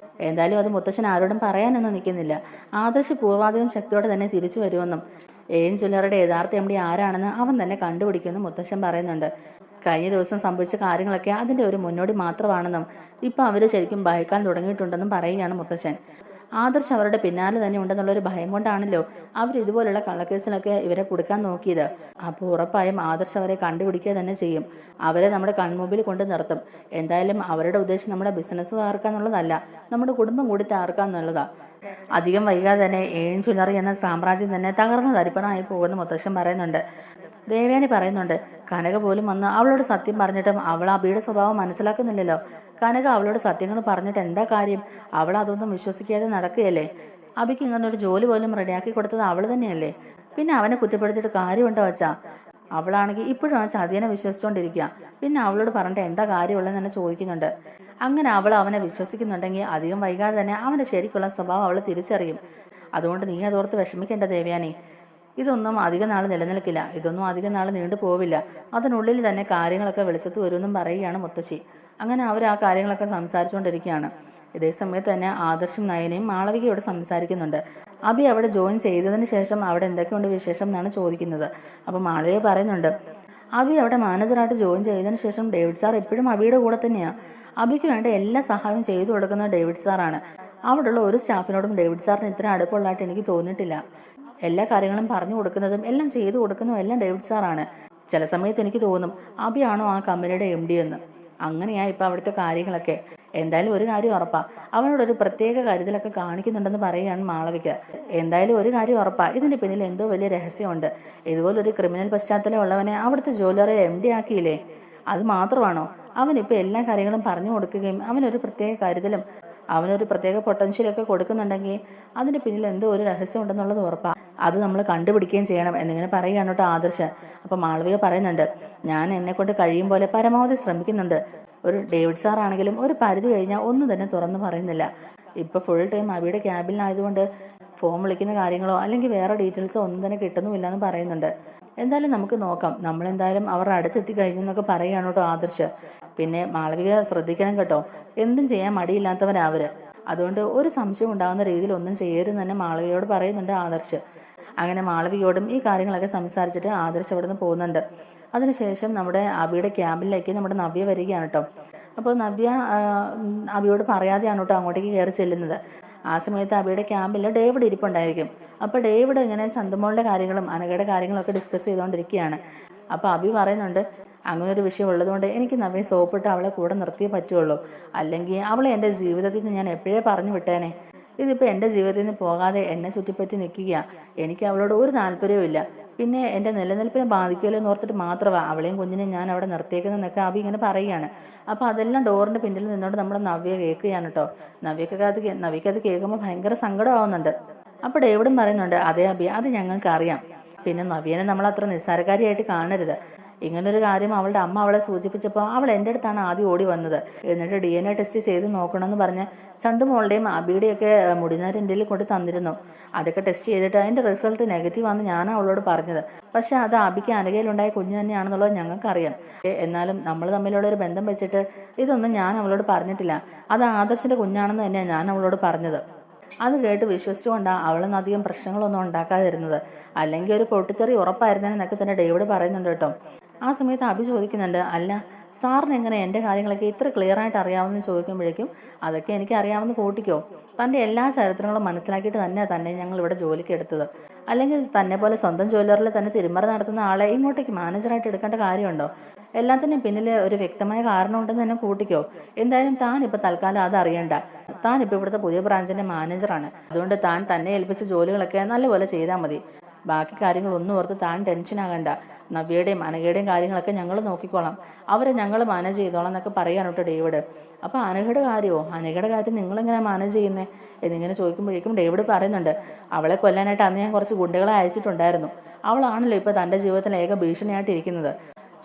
എന്തായാലും അത് മുത്തശ്ശൻ ആരോടും പറയാനൊന്നും നിൽക്കുന്നില്ല. ആദർശ് പൂർവാധികം ശക്തിയോടെ തന്നെ തിരിച്ചു വരുമെന്നും ജ്വല്ലറിയുടെ യഥാർത്ഥ എം ഡി ആരാണെന്ന് അവൻ തന്നെ കണ്ടുപിടിക്കുമെന്നും മുത്തശ്ശൻ പറയുന്നുണ്ട്. കഴിഞ്ഞ ദിവസം സംഭവിച്ച കാര്യങ്ങളൊക്കെ അതിൻ്റെ ഒരു മുന്നോടി മാത്രമാണെന്നും ഇപ്പം അവർ ശരിക്കും ഭയക്കാൻ തുടങ്ങിയിട്ടുണ്ടെന്നും പറയുകയാണ് മുത്തശ്ശൻ. ആദർശ് അവരുടെ പിന്നാലെ തന്നെ ഉണ്ടെന്നുള്ളൊരു ഭയം കൊണ്ടാണല്ലോ അവർ ഇതുപോലുള്ള കള്ളക്കേസിലൊക്കെ ഇവരെ കൊടുക്കാൻ നോക്കിയത്. അപ്പോൾ ഉറപ്പായും ആദർശ് അവരെ കണ്ടുപിടിക്കുക തന്നെ ചെയ്യും. അവരെ നമ്മുടെ കൺമുമ്പിൽ കൊണ്ട് നിർത്തും. എന്തായാലും അവരുടെ ഉദ്ദേശം നമ്മുടെ ബിസിനസ് തകർക്കാന്നുള്ളതല്ല, നമ്മുടെ കുടുംബം കൂടി തകർക്കാന്നുള്ളതാണ്. അധികം വൈകാതെ തന്നെ ജ്വല്ലറി എന്ന സാമ്രാജ്യം തന്നെ തകർന്ന് തരിപ്പണമായി പോകുമെന്ന് മുത്തശ്ശൻ പറയുന്നുണ്ട്. ദേവയാനി പറയുന്നുണ്ട്, കനക പോലും വന്ന് അവളോട് സത്യം പറഞ്ഞിട്ടും അവൾ അബിയുടെ സ്വഭാവം മനസ്സിലാക്കുന്നില്ലല്ലോ. കനക അവളോട് സത്യങ്ങൾ പറഞ്ഞിട്ട് എന്താ കാര്യം? അവൾ അതൊന്നും വിശ്വസിക്കാതെ നടക്കുകയല്ലേ. അബിക്ക് ഇങ്ങനെ ഒരു ജോലി പോലും റെഡിയാക്കി കൊടുത്തത് അവൾ തന്നെയല്ലേ. പിന്നെ അവനെ കുറ്റപ്പെടുത്തിയിട്ട് കാര്യമുണ്ടോ വച്ചാ? അവളാണെങ്കിൽ ഇപ്പോഴും ആ ചതിയനെ വിശ്വസിച്ചുകൊണ്ടിരിക്കുക. പിന്നെ അവളോട് പറഞ്ഞിട്ട് എന്താ കാര്യമുള്ളതെന്ന് തന്നെ ചോദിക്കുന്നുണ്ട്. അങ്ങനെ അവൾ അവനെ വിശ്വസിക്കുന്നുണ്ടെങ്കിൽ അധികം വൈകാതെ തന്നെ അവൻ്റെ ശരിക്കുള്ള സ്വഭാവം അവൾ തിരിച്ചറിയും. അതുകൊണ്ട് നീ അതോർത്ത് വിഷമിക്കേണ്ട ദേവയാനി. ഇതൊന്നും അധികം നാൾ നിലനിൽക്കില്ല. ഇതൊന്നും അധികം നാൾ നീണ്ടു പോവില്ല. അതിനുള്ളിൽ തന്നെ കാര്യങ്ങളൊക്കെ വെളിച്ചത്ത് വരുമെന്നും പറയുകയാണ് മുത്തശ്ശി. അങ്ങനെ അവർ ആ കാര്യങ്ങളൊക്കെ സംസാരിച്ചുകൊണ്ടിരിക്കുകയാണ്. ഇതേ സമയത്ത് തന്നെ ആദർശും നയനയും മാളവികയോട് സംസാരിക്കുന്നുണ്ട്. അബി അവിടെ ജോയിൻ ചെയ്തതിന് ശേഷം അവിടെ എന്തൊക്കെയുണ്ട് വിശേഷം എന്നാണ് ചോദിക്കുന്നത്. അപ്പോൾ മാളവിക പറയുന്നുണ്ട്, അബി അവിടെ മാനേജറായിട്ട് ജോയിൻ ചെയ്തതിന് ശേഷം ഡേവിഡ് സാർ എപ്പോഴും അബിയുടെ കൂടെ തന്നെയാണ്. അബിക്ക് വേണ്ട എല്ലാ സഹായവും ചെയ്തു കൊടുക്കുന്നത് ഡേവിഡ് സാറാണ്. അവിടെയുള്ള ഒരു സ്റ്റാഫിനോടും ഡേവിഡ് സാറിന് ഇത്ര അടുപ്പമുള്ളതായിട്ട് എനിക്ക് തോന്നിയിട്ടില്ല. എല്ലാ കാര്യങ്ങളും പറഞ്ഞു കൊടുക്കുന്നതും എല്ലാം ചെയ്തു കൊടുക്കുന്നതും എല്ലാം ഡേവിഡ് സാറാണ്. ചില സമയത്ത് എനിക്ക് തോന്നും അബിയാണോ ആ കമ്പനിയുടെ എം ഡി എന്ന്. അങ്ങനെയാ ഇപ്പം അവിടുത്തെ കാര്യങ്ങളൊക്കെ. എന്തായാലും ഒരു കാര്യം ഉറപ്പാ, അവനോടൊരു പ്രത്യേക കരുതലൊക്കെ കാണിക്കുന്നുണ്ടെന്ന് പറയുകയാണ് മാളവിക. എന്തായാലും ഒരു കാര്യം ഉറപ്പാ, ഇതിന്റെ പിന്നിൽ എന്തോ വലിയ രഹസ്യമുണ്ട്. ഇതുപോലൊരു ക്രിമിനൽ പശ്ചാത്തലം ഉള്ളവനെ അവിടുത്തെ ജ്വല്ലറി എം ഡി ആക്കിയില്ലേ. അത് മാത്രമാണോ, അവനിപ്പോൾ എല്ലാ കാര്യങ്ങളും പറഞ്ഞു കൊടുക്കുകയും അവനൊരു പ്രത്യേക കരുതലും അവനൊരു പ്രത്യേക പൊട്ടൻഷ്യലൊക്കെ കൊടുക്കുന്നുണ്ടെങ്കിൽ അതിന്റെ പിന്നിൽ എന്തോ ഒരു രഹസ്യം ഉണ്ടെന്നുള്ളത് ഉറപ്പാണ്. അത് നമ്മൾ കണ്ടുപിടിക്കുകയും ചെയ്യണം എന്നിങ്ങനെ പറയുകയാണ് കേട്ടോ ആദർശ്. അപ്പം മാളവിക പറയുന്നുണ്ട്, ഞാൻ എന്നെ കൊണ്ട് കഴിയും പോലെ പരമാവധി ശ്രമിക്കുന്നുണ്ട്. ഒരു ഡേവിഡ് സാർ ആണെങ്കിലും ഒരു പരിധി കഴിഞ്ഞാൽ ഒന്നും തന്നെ തുറന്നു പറയുന്നില്ല. ഇപ്പം ഫുൾ ടൈം അബിയുടെ ക്യാബിനായതുകൊണ്ട് ഫോൺ വിളിക്കുന്ന കാര്യങ്ങളോ അല്ലെങ്കിൽ വേറെ ഡീറ്റെയിൽസോ ഒന്നും തന്നെ കിട്ടുന്നുമില്ല എന്ന് പറയുന്നുണ്ട്. എന്തായാലും നമുക്ക് നോക്കാം. നമ്മളെന്തായാലും അവരുടെ അടുത്തെത്തി കഴിഞ്ഞു എന്നൊക്കെ പറയുകയാണ് കേട്ടോ ആദർശ്. പിന്നെ മാളവിക ശ്രദ്ധിക്കണം കേട്ടോ, എന്തും ചെയ്യാൻ മടിയില്ലാത്തവരാ അവര്. അതുകൊണ്ട് ഒരു സംശയം ഉണ്ടാകുന്ന രീതിയിൽ ഒന്നും ചെയ്യരുതെന്ന് തന്നെ മാളവികയോട് പറയുന്നുണ്ട് ആദർശ്. അങ്ങനെ മാളവികയോടും ഈ കാര്യങ്ങളൊക്കെ സംസാരിച്ചിട്ട് ആദർശ് അവിടെ നിന്ന് പോകുന്നുണ്ട്. അതിനുശേഷം നമ്മുടെ അബിയുടെ ക്യാമ്പിലേക്ക് നമ്മുടെ നവ്യ വരികയാണ് കേട്ടോ. അപ്പോൾ നവ്യ അബിയോട് പറയാതെയാണ് കേട്ടോ അങ്ങോട്ടേക്ക് കയറി ചെല്ലുന്നത്. ആ സമയത്ത് അബിയുടെ ക്യാമ്പിൽ ഡേവിഡ് ഇരിപ്പുണ്ടായിരിക്കും. അപ്പോൾ ഡേവിഡ് ഇങ്ങനെ ചന്തുമോളുടെ കാര്യങ്ങളും അനഘയുടെ കാര്യങ്ങളൊക്കെ ഡിസ്കസ് ചെയ്തുകൊണ്ടിരിക്കുകയാണ്. അപ്പോൾ അബി പറയുന്നുണ്ട്, അങ്ങനൊരു വിഷയം ഉള്ളതുകൊണ്ട് എനിക്ക് നവ്യ സോപ്പിട്ട് അവളെ കൂടെ നിർത്തിയേ പറ്റുള്ളൂ, അല്ലെങ്കിൽ അവളെ എൻ്റെ ജീവിതത്തിൽ നിന്ന് ഞാൻ എപ്പോഴേ പറഞ്ഞു വിട്ടേനെ. ഇതിപ്പോൾ എൻ്റെ ജീവിതത്തിൽ നിന്ന് പോകാതെ എന്നെ ചുറ്റിപ്പറ്റി നിൽക്കുക. എനിക്ക് അവളോട് ഒരു താല്പര്യവും ഇല്ല. പിന്നെ എൻ്റെ നിലനിൽപ്പിനെ ബാധിക്കുമല്ലോ എന്ന് ഓർത്തിട്ട് മാത്രമാണ് അവളെയും കുഞ്ഞിനെയും ഞാൻ അവിടെ നിർത്തിയേക്കുന്നതെന്നൊക്കെ അബി ഇങ്ങനെ പറയുകയാണ്. അപ്പോൾ അതെല്ലാം ഡോറിൻ്റെ പിന്നിൽ നിന്നോണ്ട് നമ്മുടെ നവ്യ കേൾക്കുകയാണ് കേട്ടോ. നവ്യക്കത് കേൾക്കുമ്പോൾ ഭയങ്കര സങ്കടമാവുന്നുണ്ട്. അപ്പോൾ ഡേവിഡും പറയുന്നുണ്ട്, അതേ അബി, അത് ഞങ്ങൾക്ക് അറിയാം. പിന്നെ നവ്യനെ നമ്മൾ അത്ര നിസ്സാരക്കാരിയായിട്ട് കാണരുത്. ഇങ്ങനൊരു കാര്യം അവളുടെ അമ്മ അവളെ സൂചിപ്പിച്ചപ്പോൾ അവൾ എൻ്റെ അടുത്താണ് ആദ്യം ഓടി വന്നത്. എന്നിട്ട് DNA ടെസ്റ്റ് ചെയ്ത് നോക്കണമെന്ന് പറഞ്ഞ് ചന്തുമോളുടെയും അബിയുടെയൊക്കെ മുടിനാര് എൻ്റെ കൊണ്ട് തന്നിരുന്നു. അതൊക്കെ ടെസ്റ്റ് ചെയ്തിട്ട് അതിൻ്റെ റിസൾട്ട് നെഗറ്റീവ് ആണെന്ന് ഞാനാണ് അവളോട് പറഞ്ഞത്. പക്ഷെ അത് അബിക്ക് അനഘയിലുണ്ടായ കുഞ്ഞ് തന്നെയാണെന്നുള്ളത് ഞങ്ങൾക്കറിയാം. എന്നാലും നമ്മൾ തമ്മിലുള്ള ഒരു ബന്ധം വെച്ചിട്ട് ഇതൊന്നും ഞാൻ അവളോട് പറഞ്ഞിട്ടില്ല. അത് ആദർശിൻ്റെ കുഞ്ഞാണെന്ന് തന്നെയാണ് ഞാൻ അവളോട് പറഞ്ഞത്. അത് കേട്ട് വിശ്വസിച്ചുകൊണ്ടാണ് അവളൊന്നും അധികം പ്രശ്നങ്ങളൊന്നും ഉണ്ടാക്കാതിരുന്നത്. അല്ലെങ്കിൽ ഒരു പൊട്ടിത്തെറി ഉറപ്പായിരുന്നതെന്നൊക്കെ തന്നെ ഡേവിഡ് പറയുന്നുണ്ട് കേട്ടോ. ആ സമയത്ത് അബി ചോദിക്കുന്നുണ്ട്, അല്ല സാറിന് എങ്ങനെ എൻ്റെ കാര്യങ്ങളൊക്കെ ഇത്ര ക്ലിയർ ആയിട്ട് അറിയാമെന്ന് ചോദിക്കുമ്പോഴേക്കും അതൊക്കെ എനിക്ക് അറിയാമെന്ന് കൂട്ടിക്കോ. തൻ്റെ എല്ലാ ചരിത്രങ്ങളും മനസ്സിലാക്കിയിട്ട് തന്നെ ഞങ്ങൾ ഇവിടെ ജോലിക്ക് എടുത്തത്. അല്ലെങ്കിൽ തന്നെ പോലെ സ്വന്തം ജ്വല്ലറിൽ തന്നെ തിരുമറ നടത്തുന്ന ആളെ ഇങ്ങോട്ടേക്ക് മാനേജറായിട്ട് എടുക്കേണ്ട കാര്യമുണ്ടോ? എല്ലാത്തിനും പിന്നിൽ ഒരു വ്യക്തമായ കാരണമുണ്ടെന്ന് തന്നെ കൂട്ടിക്കോ. എന്തായാലും താനിപ്പോൾ തൽക്കാലം അത് അറിയണ്ട. താനിപ്പോൾ ഇവിടുത്തെ പുതിയ ബ്രാഞ്ചിൻ്റെ മാനേജറാണ്. അതുകൊണ്ട് താൻ തന്നെ ഏൽപ്പിച്ച ജോലികളൊക്കെ നല്ലപോലെ ചെയ്താൽ മതി. ബാക്കി കാര്യങ്ങളൊന്നും ഓർത്ത് താൻ ടെൻഷനാകണ്ട. നവ്യയുടെയും അനഘയുടെയും കാര്യങ്ങളൊക്കെ ഞങ്ങൾ നോക്കിക്കോളാം. അവരെ ഞങ്ങൾ മാനേജ് ചെയ്തോളാം എന്നൊക്കെ പറയാൻ കേട്ടോ ഡേവിഡ്. അപ്പോൾ അനഘയുടെ കാര്യം നിങ്ങളെങ്ങനെ മാനേജ് ചെയ്യുന്നത് എന്നിങ്ങനെ ചോദിക്കുമ്പോഴേക്കും ഡേവിഡ് പറയുന്നുണ്ട്, അവളെ കൊല്ലാനായിട്ട് അന്ന് ഞാൻ കുറച്ച് ഗുണ്ടകളെ അയച്ചിട്ടുണ്ടായിരുന്നു. അവളാണല്ലോ ഇപ്പോൾ തൻ്റെ ജീവിതത്തിൽ ഏക ഭീഷണിയായിട്ടിരിക്കുന്നത്.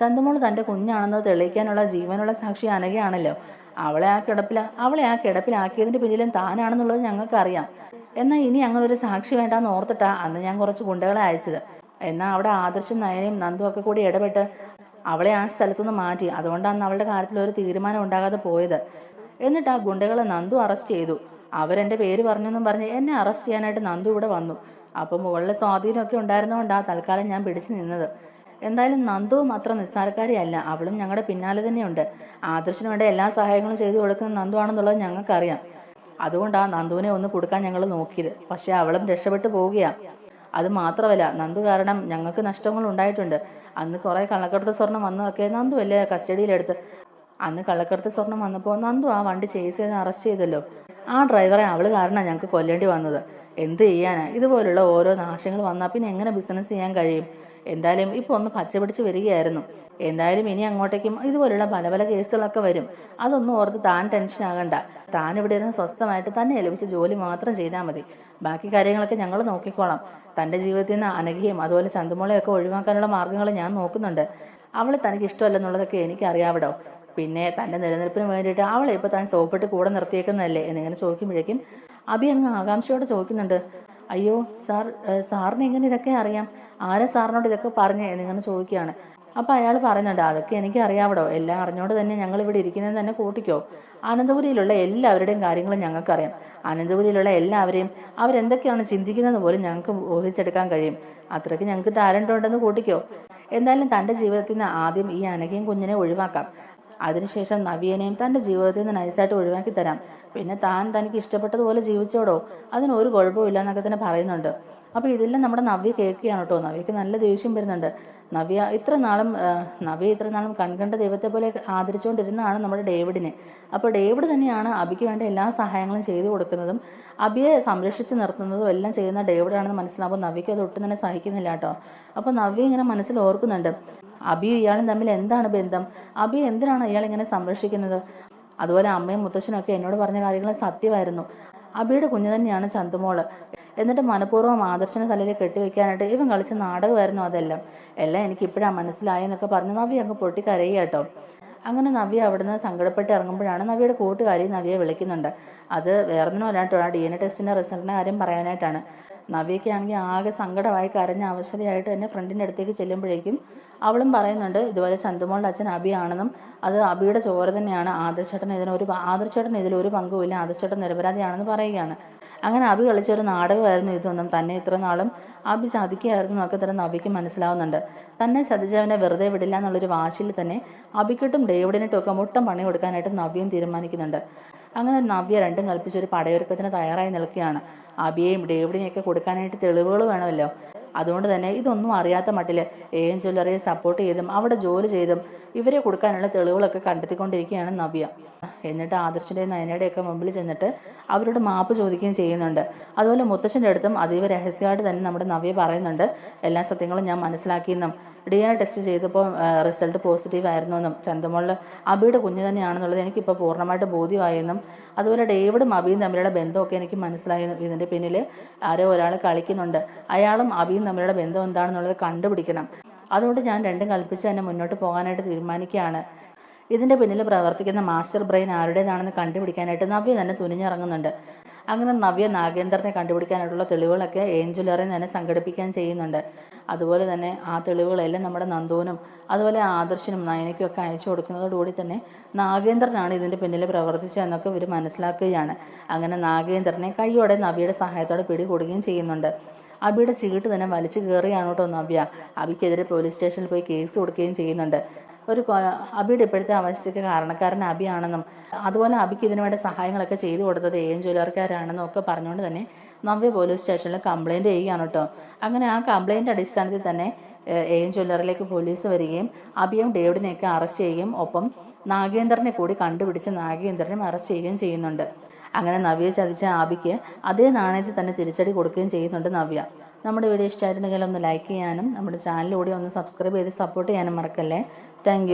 ചന്തുമോൾ തൻ്റെ കുഞ്ഞാണെന്ന് തെളിയിക്കാനുള്ള ജീവനുള്ള സാക്ഷി അനഘയാണല്ലോ. അവളെ ആ കിടപ്പിലാക്കിയതിൻ്റെ പിന്നിലും താനാണെന്നുള്ളത് ഞങ്ങൾക്കറിയാം. എന്നാൽ ഇനി അങ്ങനെ ഒരു സാക്ഷി വേണ്ടാന്ന് ഓർത്തിട്ടാ അന്ന് ഞാൻ കുറച്ച് ഗുണ്ടകളെ അയച്ചത്. എന്നാൽ അവിടെ ആദർശും നയനയും നന്ദും ഒക്കെ കൂടി ഇടപെട്ട് അവളെ ആ സ്ഥലത്തുനിന്ന് മാറ്റി. അതുകൊണ്ടാണ് അവളുടെ കാര്യത്തിൽ ഒരു തീരുമാനം ഉണ്ടാകാതെ പോയത്. എന്നിട്ട് ആ ഗുണ്ടകളെ നന്ദു അറസ്റ്റ് ചെയ്തു. അവരെൻ്റെ പേര് പറഞ്ഞെന്നും പറഞ്ഞ് എന്നെ അറസ്റ്റ് ചെയ്യാനായിട്ട് നന്ദു ഇവിടെ വന്നു. അപ്പം മുകളിലെ സ്വാധീനമൊക്കെ ഉണ്ടായിരുന്നതുകൊണ്ടാണ് തൽക്കാലം ഞാൻ പിടിച്ചു നിന്നത്. എന്തായാലും നന്ദുവും അത്ര നിസ്സാരക്കാരിയല്ല. അവളും ഞങ്ങളുടെ പിന്നാലെ തന്നെയുണ്ട്. ആദർശിന് വേണ്ട എല്ലാ സഹായങ്ങളും ചെയ്തു കൊടുക്കുന്ന നന്ദു ആണെന്നുള്ളത് ഞങ്ങൾക്കറിയാം. അതുകൊണ്ടാണ് നന്ദുവിനെ ഒന്ന് കൊടുക്കാൻ ഞങ്ങൾ നോക്കിയത്. പക്ഷെ അവളും രക്ഷപ്പെട്ടു പോവുകയാണ്. അത് മാത്രമല്ല, നന്ദു കാരണം ഞങ്ങൾക്ക് നഷ്ടങ്ങൾ ഉണ്ടായിട്ടുണ്ട്. അന്ന് കുറേ കള്ളക്കടത്ത് സ്വർണം വന്നതൊക്കെ നന്ദു അല്ലേ കസ്റ്റഡിയിലെടുത്ത്. അന്ന് കള്ളക്കടത്ത് സ്വർണം വന്നപ്പോൾ നന്ദു ആ വണ്ടി ചേസ് ചെയ്ത് അറസ്റ്റ് ചെയ്തല്ലോ. ആ ഡ്രൈവറെ അവൾ കാരണം ഞങ്ങൾക്ക് കൊല്ലേണ്ടി വന്നത്. എന്ത് ചെയ്യാനാ? ഇതുപോലുള്ള ഓരോ നാശങ്ങൾ വന്നാൽ പിന്നെ എങ്ങനെ ബിസിനസ് ചെയ്യാൻ കഴിയും? എന്തായാലും ഇപ്പോൾ ഒന്ന് പച്ചപിടിച്ച് വരികയായിരുന്നു. എന്തായാലും ഇനി അങ്ങോട്ടേക്കും ഇതുപോലുള്ള പല പല കേസുകളൊക്കെ വരും. അതൊന്നും ഓർത്ത് താൻ ടെൻഷൻ ആകണ്ട. താൻ ഇവിടെ ഇരുന്ന് സ്വസ്ഥമായിട്ട് തന്നെ ലഭിച്ച ജോലി മാത്രം ചെയ്താൽ മതി. ബാക്കി കാര്യങ്ങളൊക്കെ ഞങ്ങൾ നോക്കിക്കോളാം. തൻ്റെ ജീവിതത്തിൽ നിന്ന് അനഘയും അതുപോലെ ചന്തുമോളെയൊക്കെ ഒഴിവാക്കാനുള്ള മാർഗ്ഗങ്ങൾ ഞാൻ നോക്കുന്നുണ്ട്. അവളെ തനിക്ക് ഇഷ്ടമല്ലെന്നുള്ളതൊക്കെ എനിക്കറിയാവിടോ. പിന്നെ തൻ്റെ നിലനിൽപ്പിന് വേണ്ടിയിട്ട് അവളെ ഇപ്പോൾ താൻ സോപ്പിട്ട് കൂടെ നിർത്തിയേക്കുന്നതല്ലേ എന്നിങ്ങനെ ചോദിക്കുമ്പോഴേക്കും അബി അങ്ങ് ആകാംക്ഷയോടെ ചോദിക്കുന്നുണ്ട്, അയ്യോ സാറിന് എങ്ങനെ ഇതൊക്കെ അറിയാം? ആരാ സാറിനോട് ഇതൊക്കെ പറഞ്ഞേ എന്നിങ്ങനെ ചോദിക്കുകയാണ്. അപ്പോൾ അയാൾ പറയുന്നുണ്ട്, അതൊക്കെ എനിക്ക് അറിയാവിടോ. എല്ലാം അറിഞ്ഞുകൊണ്ട് തന്നെ ഞങ്ങൾ ഇവിടെ ഇരിക്കുന്നതെന്ന് തന്നെ കൂട്ടിക്കോ. അനന്തപുരിയിലുള്ള എല്ലാവരുടെയും കാര്യങ്ങളും ഞങ്ങൾക്കറിയാം. അനന്തപുരിയിലുള്ള എല്ലാവരെയും അവരെന്തൊക്കെയാണ് ചിന്തിക്കുന്നത് പോലും ഞങ്ങൾക്ക് ഊഹിച്ചെടുക്കാൻ കഴിയും. അത്രയ്ക്ക് ഞങ്ങൾക്ക് ടാലൻ്റ് ഉണ്ടെന്ന് കൂട്ടിക്കോ. എന്തായാലും തൻ്റെ ജീവിതത്തിൽ നിന്ന് ആദ്യം ഈ അനഘയും കുഞ്ഞിനെ ഒഴിവാക്കാം. അതിനുശേഷം നവ്യനെയും തൻ്റെ ജീവിതത്തിൽ നിന്ന് നൈസായിട്ട് ഒഴിവാക്കി തരാം. പിന്നെ തനിക്ക് ഇഷ്ടപ്പെട്ടതുപോലെ ജീവിച്ചോടോ, അതിനൊരു കുഴപ്പമില്ല എന്നൊക്കെ തന്നെ പറയുന്നുണ്ട്. അപ്പോൾ ഇതെല്ലാം നമ്മുടെ നവ്യ കേൾക്കുകയാണ് കേട്ടോ. നവ്യക്ക് നല്ല ദേഷ്യം വരുന്നുണ്ട്. നവ്യ ഇത്ര നാളും കൺകണ്ട ദൈവത്തെ പോലെ ആദരിച്ചുകൊണ്ടിരുന്നതാണ് നമ്മുടെ ഡേവിഡിനെ. അപ്പോൾ ഡേവിഡ് തന്നെയാണ് അബിക്ക് വേണ്ട എല്ലാ സഹായങ്ങളും ചെയ്തു കൊടുക്കുന്നതും അബിയെ സംരക്ഷിച്ച് നിർത്തുന്നതും എല്ലാം ചെയ്യുന്ന ഡേവിഡാണെന്ന് മനസ്സിലാകുമ്പോൾ നവ്യക്ക് അത് ഒട്ടും തന്നെ സഹിക്കുന്നില്ല കേട്ടോ. അപ്പോൾ നവ്യ ഇങ്ങനെ മനസ്സിൽ ഓർക്കുന്നുണ്ട്, അബിയും ഇയാളും തമ്മിൽ എന്താണ് ബന്ധം? അബിയെ എന്തിനാണ് ഇയാൾ ഇങ്ങനെ സംരക്ഷിക്കുന്നത്? അതുപോലെ അമ്മയും മുത്തശ്ശനും ഒക്കെ എന്നോട് പറഞ്ഞ കാര്യങ്ങൾ സത്യമായിരുന്നു. അബിയുടെ കുഞ്ഞു തന്നെയാണ് ചന്തുമോള്. എന്നിട്ട് മനഃപൂർവ്വം ആദർശനെ തലയിൽ കെട്ടിവെക്കാനായിട്ട് ഇവൻ കളിച്ച നാടകമായിരുന്നു അതെല്ലാം. എനിക്ക് ഇപ്പോഴാണ് മനസ്സിലായെന്നൊക്കെ പറഞ്ഞ് നവ്യ അങ്ങ് പൊട്ടിക്കരയുക കേട്ടോ. അങ്ങനെ നവ്യ അവിടുന്ന് സങ്കടപ്പെട്ട് ഇറങ്ങുമ്പോഴാണ് നവ്യയുടെ കൂട്ടുകാരി നവ്യയെ വിളിക്കുന്നുണ്ട്. അത് വേറൊന്നും അല്ലാട്ടോ, DNA ടെസ്റ്റിൻ്റെ റിസൾട്ടിൻ്റെ കാര്യം പറയാനായിട്ടാണ്. നവ്യയ്ക്കാണെങ്കിൽ ആകെ സങ്കടമായി കരഞ്ഞ അവശതയായിട്ട് തന്നെ ഫ്രണ്ടിൻ്റെ അടുത്തേക്ക് ചെല്ലുമ്പോഴേക്കും അവളും പറയുന്നുണ്ട് ഇതുപോലെ ചന്തുമോളുടെ അച്ഛൻ അബിയാണെന്നും അത് അബിയുടെ ചോര തന്നെയാണ്, ആദർശേട്ടൻ ഇതിലൊരു പങ്കുമില്ല, ആദർശേട്ടൻ നിരപരാധിയാണെന്ന് പറയുകയാണ്. അങ്ങനെ അബി കളിച്ചൊരു നാടകമായിരുന്നു ഇതൊന്നും. തന്നെ ഇത്ര നാളും അബി ചതിക്കുകയായിരുന്നു എന്നൊക്കെ തന്നെ നവ്യയ്ക്ക് മനസ്സിലാവുന്നുണ്ട്. തന്നെ ചതിച്ചവനെ വെറുതെ വിടില്ല എന്നുള്ളൊരു വാശിയിൽ തന്നെ അബിക്കിട്ടും ഡേവിഡിനിട്ടും ഒക്കെ മുട്ടം പണി കൊടുക്കാനായിട്ട് നവ്യയും തീരുമാനിക്കുന്നുണ്ട്. അങ്ങനെ നവ്യ രണ്ടും കൽപ്പിച്ചൊരു പടയൊരുക്കത്തിന് തയ്യാറായി നിൽക്കുകയാണ്. അബിയെയും ഡേവിഡിനെയൊക്കെ കൊടുക്കാനായിട്ട് തെളിവുകൾ വേണമല്ലോ. അതുകൊണ്ട് തന്നെ ഇതൊന്നും അറിയാത്ത മട്ടിൽ എം ജ്വല്ലറിയെ സപ്പോർട്ട് ചെയ്തും അവിടെ ജോലി ചെയ്തും ഇവരെ കൊടുക്കാനുള്ള തെളിവുകളൊക്കെ കണ്ടെത്തിക്കൊണ്ടിരിക്കുകയാണ് നവ്യ. എന്നിട്ട് ആദർശിൻ്റെയും നയനയുടെയൊക്കെ മുമ്പിൽ ചെന്നിട്ട് അവരോട് മാപ്പ് ചോദിക്കുകയും ചെയ്യുന്നുണ്ട്. അതുപോലെ മുത്തശ്ശൻ്റെ അടുത്തും അതീവ രഹസ്യമായിട്ട് തന്നെ നമ്മുടെ നവ്യ പറയുന്നുണ്ട് എല്ലാ സത്യങ്ങളും ഞാൻ മനസ്സിലാക്കിയെന്നും DNA ടെസ്റ്റ് ചെയ്തപ്പോൾ റിസൾട്ട് പോസിറ്റീവ് ആയിരുന്നു എന്നും ചന്തുമോളിൽ അബിയുടെ കുഞ്ഞ് തന്നെയാണെന്നുള്ളത് എനിക്കിപ്പോൾ പൂർണ്ണമായിട്ട് ബോധ്യമായെന്നും അതുപോലെ ഡേവിഡും അബിയും തമ്മിലുള്ള ബന്ധമൊക്കെ എനിക്ക് മനസ്സിലായെന്നും ഇതിൻ്റെ പിന്നിൽ ആരോ ഒരാൾ കളിക്കുന്നുണ്ട്, അയാളും അബിയും തമ്മിലുള്ള ബന്ധം എന്താണെന്നുള്ളത് കണ്ടുപിടിക്കണം. അതുകൊണ്ട് ഞാൻ രണ്ടും കൽപ്പിച്ച് തന്നെ മുന്നോട്ട് പോകാനായിട്ട് തീരുമാനിക്കുകയാണ്. ഇതിൻ്റെ പിന്നിൽ പ്രവർത്തിക്കുന്ന മാസ്റ്റർ ബ്രെയിൻ ആരുടേതാണെന്ന് കണ്ടുപിടിക്കാനായിട്ട് നവ്യ തന്നെ തുനിഞ്ഞിറങ്ങുന്നുണ്ട്. അങ്ങനെ നവ്യ നാഗേന്ദ്രനെ കണ്ടുപിടിക്കാനായിട്ടുള്ള തെളിവുകളൊക്കെ എം ജ്വല്ലറിയിൽ തന്നെ സംഘടിപ്പിക്കാൻ ചെയ്യുന്നുണ്ട്. അതുപോലെ തന്നെ ആ തെളിവുകളെല്ലാം നമ്മുടെ നന്ദുവിനും അതുപോലെ ആദർശിനും നയനയ്ക്കും ഒക്കെ അയച്ചു കൊടുക്കുന്നതോടുകൂടി തന്നെ നാഗേന്ദ്രനാണ് ഇതിൻ്റെ പിന്നിൽ പ്രവർത്തിച്ചതെന്നൊക്കെ ഇവർ മനസ്സിലാക്കുകയാണ്. അങ്ങനെ നാഗേന്ദ്രനെ കൈയോടെ നവ്യയുടെ സഹായത്തോടെ പിടികൂടുകയും ചെയ്യുന്നുണ്ട്. അബിയുടെ ചീട്ട് തന്നെ വലിച്ചു കയറിയാണ് കേട്ടോ നവ്യ. അബിക്കെതിരെ പോലീസ് സ്റ്റേഷനിൽ പോയി കേസ് കൊടുക്കുകയും ചെയ്യുന്നുണ്ട്. അബിയുടെ ഇപ്പോഴത്തെ അവസ്ഥയ്ക്ക് കാരണക്കാരൻ അബിയാണെന്നും അതുപോലെ അബിക്ക് ഇതിനു വേണ്ട സഹായങ്ങളൊക്കെ ചെയ്തു കൊടുത്തത് എം ജ്വല്ലറിക്കാരാണെന്നും ഒക്കെ പറഞ്ഞുകൊണ്ട് തന്നെ നവ്യ പോലീസ് സ്റ്റേഷനിൽ കംപ്ലയിൻറ്റ് ചെയ്യുകയാണ് കേട്ടോ. അങ്ങനെ ആ കംപ്ലയിൻ്റ് അടിസ്ഥാനത്തിൽ തന്നെ എം ജ്വല്ലറിയിലേക്ക് പോലീസ് വരികയും അബിയും ഡേവിഡിനെയൊക്കെ അറസ്റ്റ് ചെയ്യുകയും ഒപ്പം നാഗേന്ദ്രനെ കൂടി കണ്ടുപിടിച്ച് നാഗേന്ദ്രനെ അറസ്റ്റ് ചെയ്യുകയും ചെയ്യുന്നുണ്ട്. അങ്ങനെ നവ്യ ചതിച്ച അബിക്ക് അതേ നാണയത്തിൽ തന്നെ തിരിച്ചടി കൊടുക്കുകയും ചെയ്യുന്നുണ്ട് നവ്യ. നമ്മുടെ വീഡിയോ ഇഷ്ടമായിട്ടുണ്ടെങ്കിൽ ഒന്ന് ലൈക്ക് ചെയ്യാനും നമ്മുടെ ചാനലിലൂടെ ഒന്ന് സബ്സ്ക്രൈബ് ചെയ്ത് സപ്പോർട്ട് ചെയ്യാനും മറക്കല്ലേ. താങ്ക്